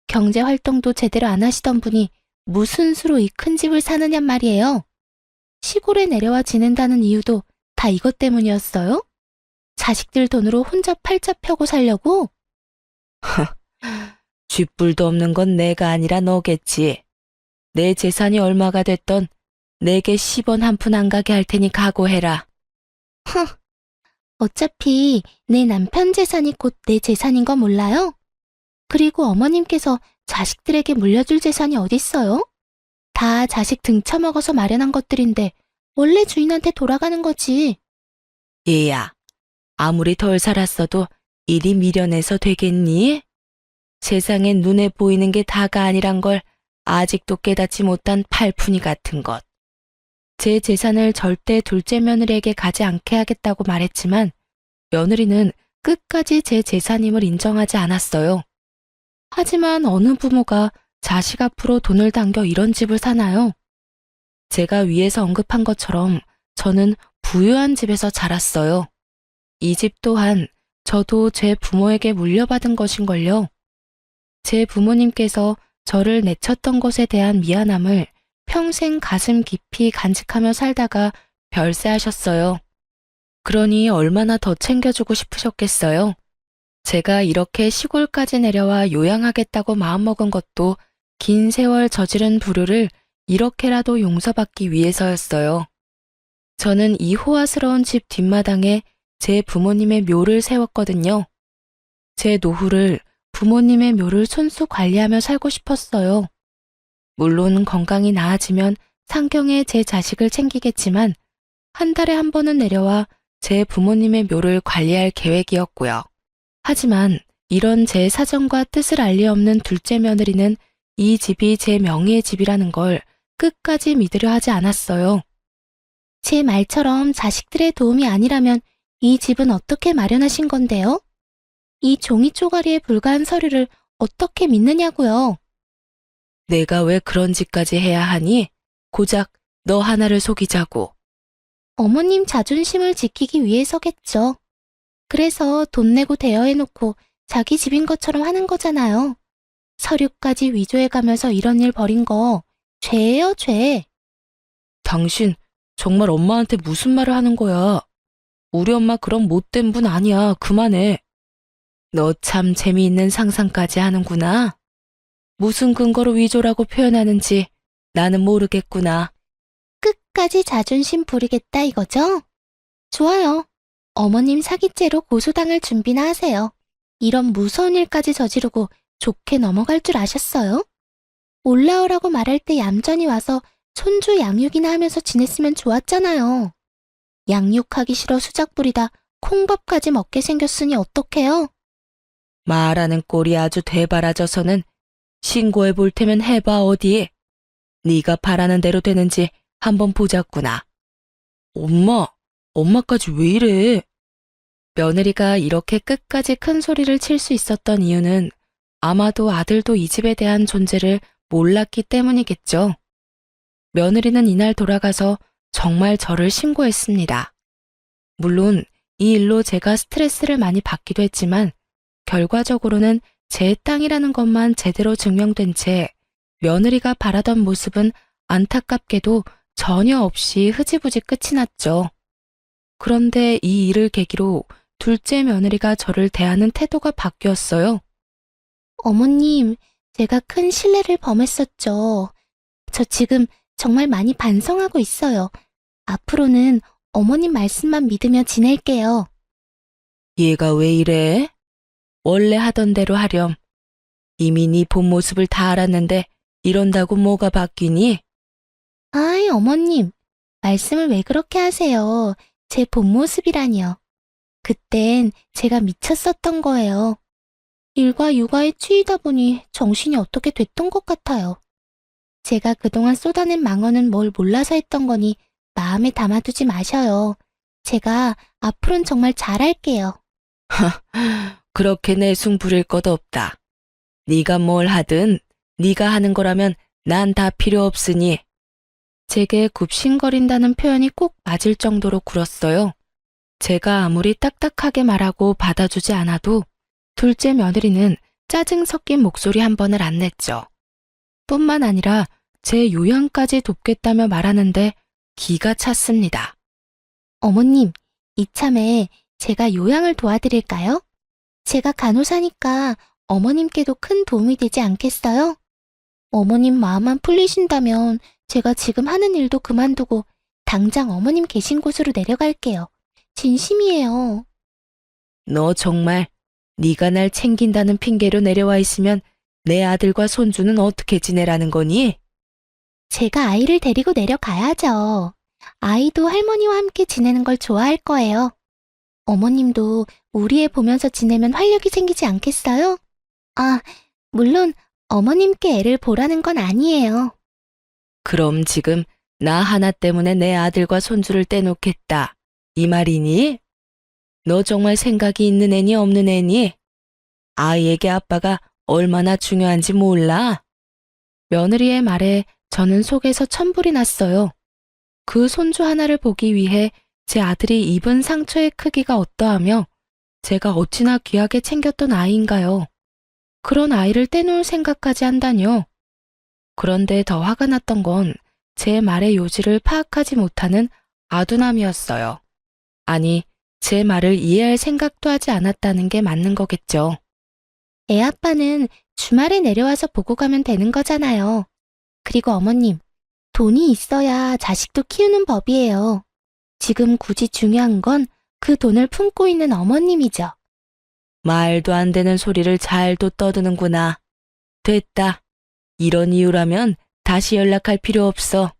경제 활동도 제대로 안 하시던 분이 무슨 수로 이 큰 집을 사느냔 말이에요. 시골에 내려와 지낸다는 이유도 다 이것 때문이었어요? 자식들 돈으로 혼자 팔자 펴고 살려고? 쥐뿔도 없는 건 내가 아니라 너겠지. 내 재산이 얼마가 됐던 내게 10원 한 푼 안 가게 할 테니 각오해라. 어차피 내 남편 재산이 곧 내 재산인 거 몰라요? 그리고 어머님께서 자식들에게 물려줄 재산이 어딨어요? 다 자식 등쳐먹어서 마련한 것들인데 원래 주인한테 돌아가는 거지. 얘야, 아무리 덜 살았어도 이리 미련해서 되겠니? 세상에 눈에 보이는 게 다가 아니란 걸 아직도 깨닫지 못한 팔푼이 같은 것. 제 재산을 절대 둘째 며느리에게 가지 않게 하겠다고 말했지만 며느리는 끝까지 제 재산임을 인정하지 않았어요. 하지만 어느 부모가 자식 앞으로 돈을 당겨 이런 집을 사나요? 제가 위에서 언급한 것처럼 저는 부유한 집에서 자랐어요. 이 집 또한 저도 제 부모에게 물려받은 것인걸요. 제 부모님께서 저를 내쳤던 것에 대한 미안함을 평생 가슴 깊이 간직하며 살다가 별세하셨어요. 그러니 얼마나 더 챙겨주고 싶으셨겠어요. 제가 이렇게 시골까지 내려와 요양하겠다고 마음먹은 것도 긴 세월 저지른 불효를 이렇게라도 용서받기 위해서였어요. 저는 이 호화스러운 집 뒷마당에 제 부모님의 묘를 세웠거든요. 제 노후를 부모님의 묘를 손수 관리하며 살고 싶었어요. 물론 건강이 나아지면 상경에 제 자식을 챙기겠지만 한 달에 한 번은 내려와 제 부모님의 묘를 관리할 계획이었고요. 하지만 이런 제 사정과 뜻을 알 리 없는 둘째 며느리는 이 집이 제 명의의 집이라는 걸 끝까지 믿으려 하지 않았어요. 제 말처럼 자식들의 도움이 아니라면 이 집은 어떻게 마련하신 건데요? 이 종이 쪼가리에 불과한 서류를 어떻게 믿느냐고요? 내가 왜 그런 짓까지 해야 하니? 고작 너 하나를 속이자고. 어머님 자존심을 지키기 위해서겠죠. 그래서 돈 내고 대여해놓고 자기 집인 것처럼 하는 거잖아요. 서류까지 위조해가면서 이런 일 벌인 거 죄예요, 죄. 당신 정말 엄마한테 무슨 말을 하는 거야? 우리 엄마 그런 못된 분 아니야. 그만해. 너 참 재미있는 상상까지 하는구나. 무슨 근거로 위조라고 표현하는지 나는 모르겠구나. 끝까지 자존심 부리겠다 이거죠? 좋아요. 어머님 사기죄로 고소당할 준비나 하세요. 이런 무서운 일까지 저지르고 좋게 넘어갈 줄 아셨어요? 올라오라고 말할 때 얌전히 와서 손주 양육이나 하면서 지냈으면 좋았잖아요. 양육하기 싫어 수작 부리다 콩밥까지 먹게 생겼으니 어떡해요? 말하는 꼴이 아주 되바라져서는 신고해 볼 테면 해봐 어디. 네가 바라는 대로 되는지 한번 보자꾸나. 엄마까지 왜 이래? 며느리가 이렇게 끝까지 큰 소리를 칠 수 있었던 이유는 아마도 아들도 이 집에 대한 존재를 몰랐기 때문이겠죠. 며느리는 이날 돌아가서 정말 저를 신고했습니다. 물론 이 일로 제가 스트레스를 많이 받기도 했지만 결과적으로는 제 땅이라는 것만 제대로 증명된 채 며느리가 바라던 모습은 안타깝게도 전혀 없이 흐지부지 끝이 났죠. 그런데 이 일을 계기로 둘째 며느리가 저를 대하는 태도가 바뀌었어요. 어머님, 제가 큰 실례를 범했었죠. 저 지금 정말 많이 반성하고 있어요. 앞으로는 어머님 말씀만 믿으며 지낼게요. 얘가 왜 이래? 원래 하던 대로 하렴. 이미 네 본 모습을 다 알았는데 이런다고 뭐가 바뀌니? 아이, 어머님, 말씀을 왜 그렇게 하세요? 제 본 모습이라니요. 그땐 제가 미쳤었던 거예요. 일과 육아에 치이다 보니 정신이 어떻게 됐던 것 같아요. 제가 그동안 쏟아낸 망언은 뭘 몰라서 했던 거니 마음에 담아두지 마셔요. 제가 앞으로는 정말 잘할게요. 그렇게 내숭 부릴 것 없다. 네가 뭘 하든 네가 하는 거라면 난 다 필요 없으니. 제게 굽신거린다는 표현이 꼭 맞을 정도로 굴었어요. 제가 아무리 딱딱하게 말하고 받아주지 않아도 둘째 며느리는 짜증 섞인 목소리 한 번을 안 냈죠. 뿐만 아니라 제 요양까지 돕겠다며 말하는데 기가 찼습니다. 어머님, 이참에 제가 요양을 도와드릴까요? 제가 간호사니까 어머님께도 큰 도움이 되지 않겠어요? 어머님 마음만 풀리신다면 제가 지금 하는 일도 그만두고 당장 어머님 계신 곳으로 내려갈게요. 진심이에요. 너 정말 네가 날 챙긴다는 핑계로 내려와 있으면 내 아들과 손주는 어떻게 지내라는 거니? 제가 아이를 데리고 내려가야죠. 아이도 할머니와 함께 지내는 걸 좋아할 거예요. 어머님도 우리 애 보면서 지내면 활력이 생기지 않겠어요? 아, 물론 어머님께 애를 보라는 건 아니에요. 그럼 지금 나 하나 때문에 내 아들과 손주를 떼놓겠다. 이 말이니? 너 정말 생각이 있는 애니 없는 애니? 아이에게 아빠가 얼마나 중요한지 몰라? 며느리의 말에 저는 속에서 천불이 났어요. 그 손주 하나를 보기 위해 제 아들이 입은 상처의 크기가 어떠하며 제가 어찌나 귀하게 챙겼던 아이인가요. 그런 아이를 떼놓을 생각까지 한다뇨. 그런데 더 화가 났던 건 제 말의 요지를 파악하지 못하는 아두남이었어요. 아니, 제 말을 이해할 생각도 하지 않았다는 게 맞는 거겠죠. 애 아빠는 주말에 내려와서 보고 가면 되는 거잖아요. 그리고 어머님, 돈이 있어야 자식도 키우는 법이에요. 지금 굳이 중요한 건 그 돈을 품고 있는 어머님이죠. 말도 안 되는 소리를 잘도 떠드는구나. 됐다. 이런 이유라면 다시 연락할 필요 없어.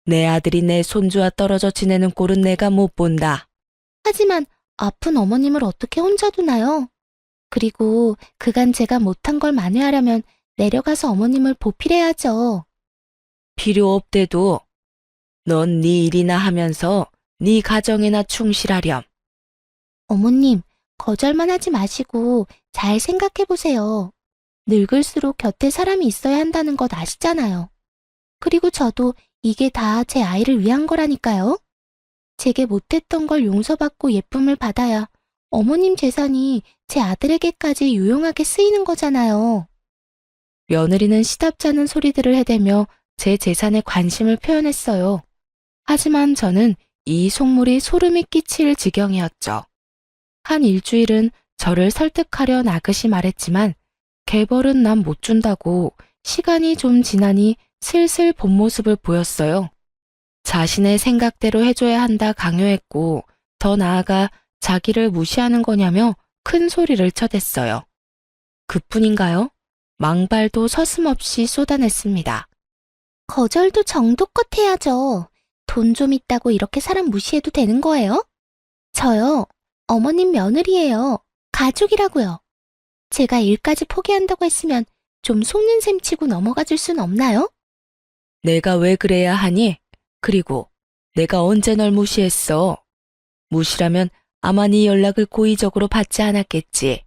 내 아들이 내 손주와 떨어져 지내는 꼴은 내가 못 본다. 하지만 아픈 어머님을 어떻게 혼자 두나요? 그리고 그간 제가 못한 걸 만회하려면 내려가서 어머님을 보필해야죠. 필요 없대도 넌 네 일이나 하면서 네 가정에나 충실하렴. 어머님, 거절만 하지 마시고 잘 생각해 보세요. 늙을수록 곁에 사람이 있어야 한다는 것 아시잖아요. 그리고 저도 이게 다 제 아이를 위한 거라니까요. 제게 못했던 걸 용서받고 예쁨을 받아야 어머님 재산이 제 아들에게까지 유용하게 쓰이는 거잖아요. 며느리는 시답잖은 소리들을 해대며 제 재산에 관심을 표현했어요. 하지만 저는 이 속물이 소름이 끼칠 지경이었죠. 한 일주일은 저를 설득하려 나긋이 말했지만 개벌은 난 못 준다고 시간이 좀 지나니 슬슬 본 모습을 보였어요. 자신의 생각대로 해줘야 한다 강요했고 더 나아가 자기를 무시하는 거냐며 큰 소리를 쳐댔어요. 그뿐인가요? 망발도 서슴없이 쏟아냈습니다. 거절도 정도껏 해야죠. 돈 좀 있다고 이렇게 사람 무시해도 되는 거예요? 저요, 어머님 며느리예요. 가족이라고요. 제가 일까지 포기한다고 했으면 좀 속는 셈 치고 넘어가 줄 순 없나요? 내가 왜 그래야 하니? 그리고 내가 언제 널 무시했어? 무시라면 아마 네 연락을 고의적으로 받지 않았겠지.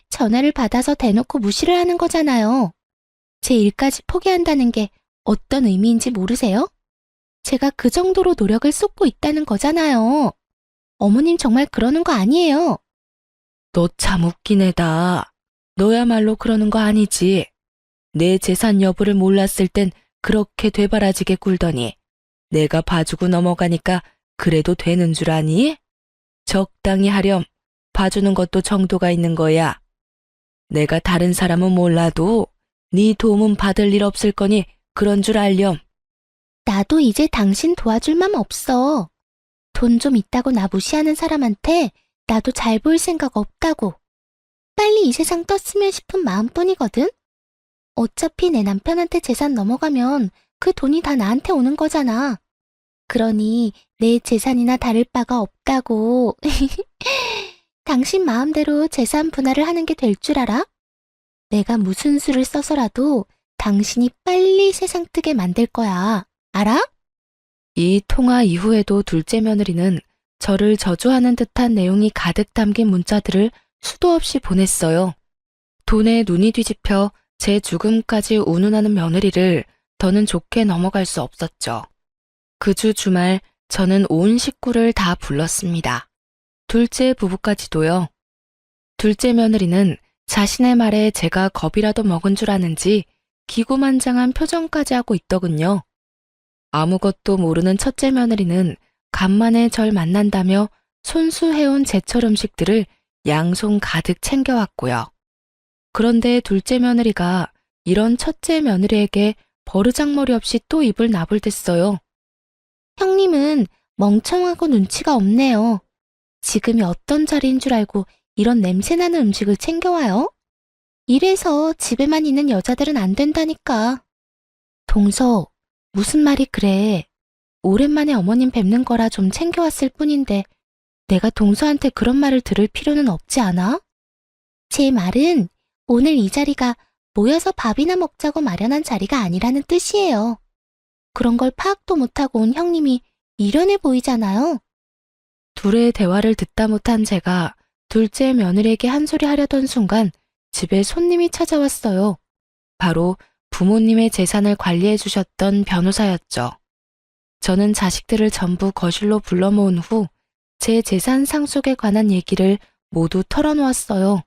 전화를 받아서 대놓고 무시를 하는 거잖아요. 제 일까지 포기한다는 게 어떤 의미인지 모르세요? 제가 그 정도로 노력을 쏟고 있다는 거잖아요. 어머님 정말 그러는 거 아니에요. 너 참 웃긴 애다. 너야말로 그러는 거 아니지. 내 재산 여부를 몰랐을 땐 그렇게 되바라지게 굴더니 내가 봐주고 넘어가니까 그래도 되는 줄 아니? 적당히 하렴. 봐주는 것도 정도가 있는 거야. 내가 다른 사람은 몰라도 네 도움은 받을 일 없을 거니 그런 줄 알렴. 나도 이제 당신 도와줄 맘 없어. 돈 좀 있다고 나 무시하는 사람한테 나도 잘 보일 생각 없다고. 빨리 이 세상 떴으면 싶은 마음뿐이거든. 어차피 내 남편한테 재산 넘어가면 그 돈이 다 나한테 오는 거잖아. 그러니 내 재산이나 다를 바가 없다고. 당신 마음대로 재산 분할을 하는 게 될 줄 알아? 내가 무슨 수를 써서라도 당신이 빨리 세상 뜨게 만들 거야. 알아? 이 통화 이후에도 둘째 며느리는 저를 저주하는 듯한 내용이 가득 담긴 문자들을 수도 없이 보냈어요. 돈에 눈이 뒤집혀 제 죽음까지 운운하는 며느리를 더는 좋게 넘어갈 수 없었죠. 그 주 주말 저는 온 식구를 다 불렀습니다. 둘째 부부까지도요. 둘째 며느리는 자신의 말에 제가 겁이라도 먹은 줄 아는지 기고만장한 표정까지 하고 있더군요. 아무것도 모르는 첫째 며느리는 간만에 절 만난다며 손수해온 제철 음식들을 양손 가득 챙겨왔고요. 그런데 둘째 며느리가 이런 첫째 며느리에게 버르장머리 없이 또 입을 나불댔어요. 형님은 멍청하고 눈치가 없네요. 지금이 어떤 자리인 줄 알고 이런 냄새나는 음식을 챙겨와요? 이래서 집에만 있는 여자들은 안 된다니까. 동서, 무슨 말이 그래. 오랜만에 어머님 뵙는 거라 좀 챙겨왔을 뿐인데 내가 동서한테 그런 말을 들을 필요는 없지 않아? 제 말은 오늘 이 자리가 모여서 밥이나 먹자고 마련한 자리가 아니라는 뜻이에요. 그런 걸 파악도 못하고 온 형님이 미련해 보이잖아요. 둘의 대화를 듣다 못한 제가 둘째 며느리에게 한 소리 하려던 순간 집에 손님이 찾아왔어요. 바로 부모님의 재산을 관리해 주셨던 변호사였죠. 저는 자식들을 전부 거실로 불러 모은 후 제 재산 상속에 관한 얘기를 모두 털어놓았어요.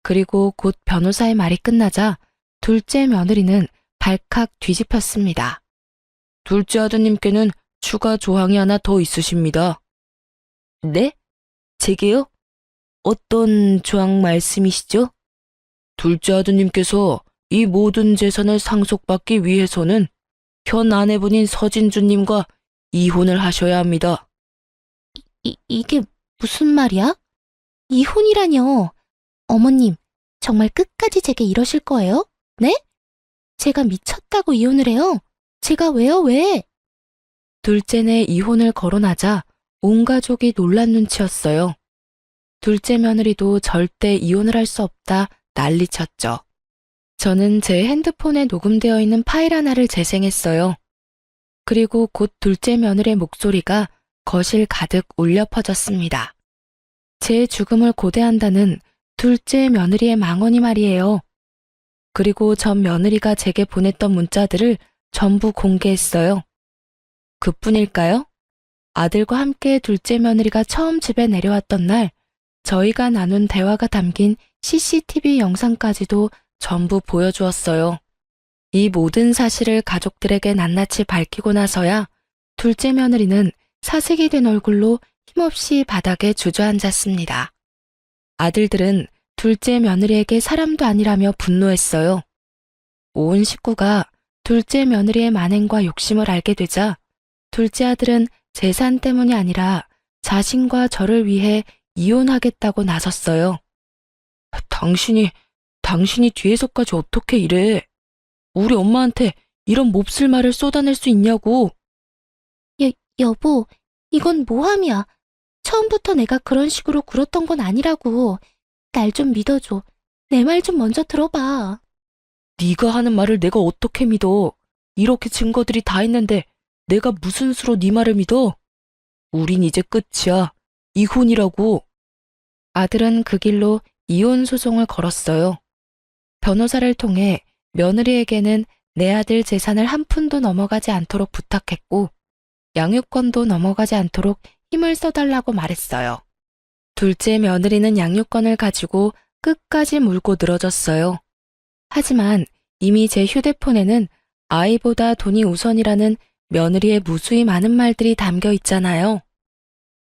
그리고 곧 변호사의 말이 끝나자 둘째 며느리는 발칵 뒤집혔습니다. 둘째 아드님께는 추가 조항이 하나 더 있으십니다. 네? 제게요? 어떤 조항 말씀이시죠? 둘째 아드님께서 이 모든 재산을 상속받기 위해서는 현 아내분인 서진주님과 이혼을 하셔야 합니다. 이게 무슨 말이야? 이혼이라뇨. 어머님, 정말 끝까지 제게 이러실 거예요? 네? 제가 미쳤다고 이혼을 해요? 제가 왜요, 왜? 둘째네 이혼을 거론하자 온 가족이 놀란 눈치였어요. 둘째 며느리도 절대 이혼을 할 수 없다 난리쳤죠. 저는 제 핸드폰에 녹음되어 있는 파일 하나를 재생했어요. 그리고 곧 둘째 며느리의 목소리가 거실 가득 울려 퍼졌습니다. 제 죽음을 고대한다는 둘째 며느리의 망언이 말이에요. 그리고 전 며느리가 제게 보냈던 문자들을 전부 공개했어요. 그뿐일까요? 아들과 함께 둘째 며느리가 처음 집에 내려왔던 날 저희가 나눈 대화가 담긴 CCTV 영상까지도 전부 보여주었어요. 이 모든 사실을 가족들에게 낱낱이 밝히고 나서야 둘째 며느리는 사색이 된 얼굴로 힘없이 바닥에 주저앉았습니다. 아들들은 둘째 며느리에게 사람도 아니라며 분노했어요. 온 식구가 둘째 며느리의 만행과 욕심을 알게 되자 둘째 아들은 재산 때문이 아니라 자신과 저를 위해 이혼하겠다고 나섰어요. 당신이 뒤에서까지 어떻게 이래? 우리 엄마한테 이런 몹쓸 말을 쏟아낼 수 있냐고. 여보, 이건 모함이야. 처음부터 내가 그런 식으로 굴었던 건 아니라고. 날 좀 믿어줘. 내 말 좀 먼저 들어봐. 네가 하는 말을 내가 어떻게 믿어? 이렇게 증거들이 다 있는데 내가 무슨 수로 네 말을 믿어? 우린 이제 끝이야. 이혼이라고. 아들은 그 길로 이혼 소송을 걸었어요. 변호사를 통해 며느리에게는 내 아들 재산을 한 푼도 넘어가지 않도록 부탁했고 양육권도 넘어가지 않도록 힘을 써달라고 말했어요. 둘째 며느리는 양육권을 가지고 끝까지 물고 늘어졌어요. 하지만 이미 제 휴대폰에는 아이보다 돈이 우선이라는 며느리의 무수히 많은 말들이 담겨 있잖아요.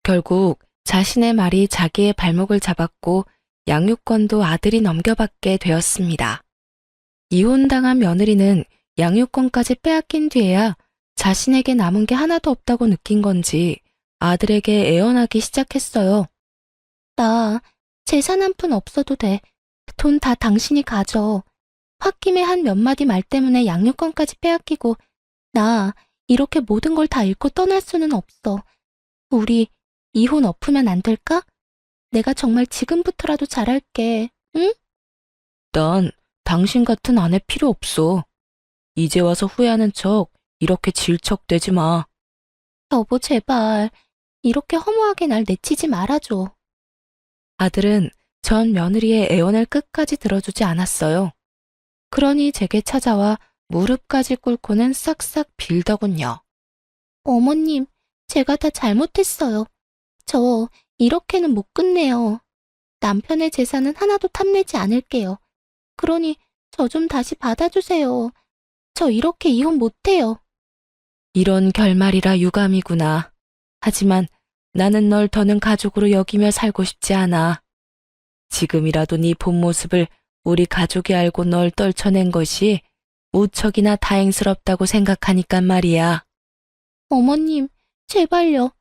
결국 자신의 말이 자기의 발목을 잡았고 양육권도 아들이 넘겨받게 되었습니다. 이혼당한 며느리는 양육권까지 빼앗긴 뒤에야 자신에게 남은 게 하나도 없다고 느낀 건지 아들에게 애원하기 시작했어요. 나 재산 한 푼 없어도 돼. 돈 다 당신이 가져. 홧김에 한 몇 마디 말 때문에 양육권까지 빼앗기고 나 이렇게 모든 걸 다 잃고 떠날 수는 없어. 우리 이혼 엎으면 안 될까? 내가 정말 지금부터라도 잘할게. 응? 난 당신 같은 아내 필요 없어. 이제 와서 후회하는 척 이렇게 질척대지 마. 여보, 제발. 이렇게 허무하게 날 내치지 말아줘. 아들은 전 며느리의 애원을 끝까지 들어주지 않았어요. 그러니 제게 찾아와 무릎까지 꿇고는 싹싹 빌더군요. 어머님, 제가 다 잘못했어요. 저 이렇게는 못 끝내요. 남편의 재산은 하나도 탐내지 않을게요. 그러니 저 좀 다시 받아주세요. 저 이렇게 이혼 못해요. 이런 결말이라 유감이구나. 하지만 나는 널 더는 가족으로 여기며 살고 싶지 않아. 지금이라도 네 본 모습을 우리 가족이 알고 널 떨쳐낸 것이 무척이나 다행스럽다고 생각하니까 말이야. 어머님, 제발요.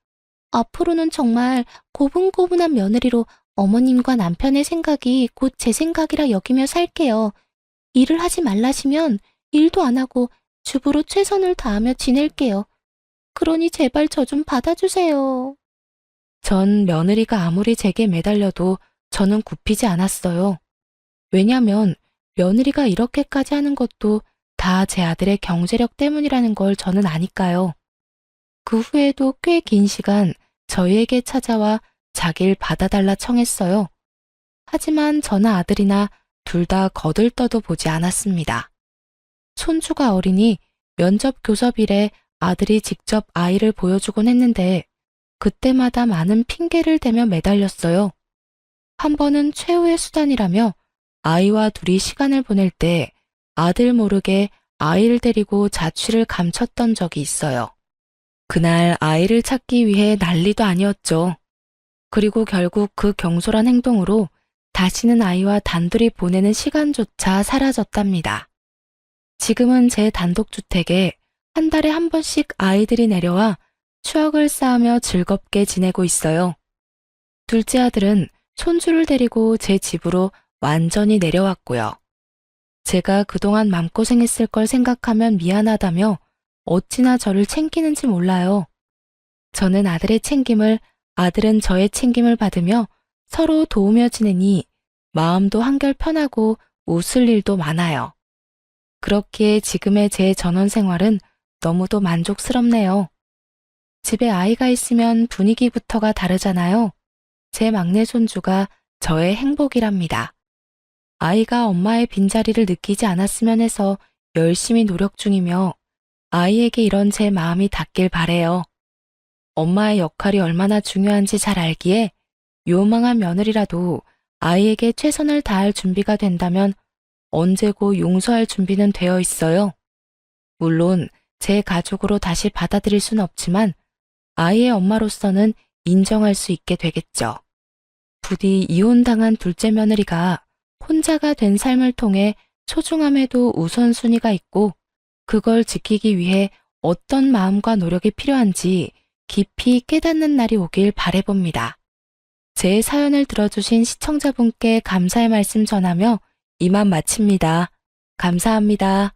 앞으로는 정말 고분고분한 며느리로 어머님과 남편의 생각이 곧 제 생각이라 여기며 살게요. 일을 하지 말라시면 일도 안 하고 주부로 최선을 다하며 지낼게요. 그러니 제발 저 좀 받아주세요. 전 며느리가 아무리 제게 매달려도 저는 굽히지 않았어요. 왜냐면 며느리가 이렇게까지 하는 것도 다 제 아들의 경제력 때문이라는 걸 저는 아니까요. 그 후에도 꽤 긴 시간 저희에게 찾아와 자길 받아달라 청했어요. 하지만 저나 아들이나 둘 다 거들떠도 보지 않았습니다. 손주가 어리니 면접 교섭일에 아들이 직접 아이를 보여주곤 했는데 그때마다 많은 핑계를 대며 매달렸어요. 한 번은 최후의 수단이라며 아이와 둘이 시간을 보낼 때 아들 모르게 아이를 데리고 자취를 감췄던 적이 있어요. 그날 아이를 찾기 위해 난리도 아니었죠. 그리고 결국 그 경솔한 행동으로 다시는 아이와 단둘이 보내는 시간조차 사라졌답니다. 지금은 제 단독주택에 한 달에 한 번씩 아이들이 내려와 추억을 쌓으며 즐겁게 지내고 있어요. 둘째 아들은 손주를 데리고 제 집으로 완전히 내려왔고요. 제가 그동안 맘고생했을 걸 생각하면 미안하다며 어찌나 저를 챙기는지 몰라요. 저는 아들의 챙김을, 아들은 저의 챙김을 받으며 서로 도우며 지내니 마음도 한결 편하고 웃을 일도 많아요. 그렇기에 지금의 제 전원 생활은 너무도 만족스럽네요. 집에 아이가 있으면 분위기부터가 다르잖아요. 제 막내 손주가 저의 행복이랍니다. 아이가 엄마의 빈자리를 느끼지 않았으면 해서 열심히 노력 중이며 아이에게 이런 제 마음이 닿길 바래요. 엄마의 역할이 얼마나 중요한지 잘 알기에 요망한 며느리라도 아이에게 최선을 다할 준비가 된다면 언제고 용서할 준비는 되어 있어요. 물론 제 가족으로 다시 받아들일 순 없지만 아이의 엄마로서는 인정할 수 있게 되겠죠. 부디 이혼당한 둘째 며느리가 혼자가 된 삶을 통해 소중함에도 우선순위가 있고 그걸 지키기 위해 어떤 마음과 노력이 필요한지 깊이 깨닫는 날이 오길 바라봅니다. 제 사연을 들어주신 시청자분께 감사의 말씀 전하며 이만 마칩니다. 감사합니다.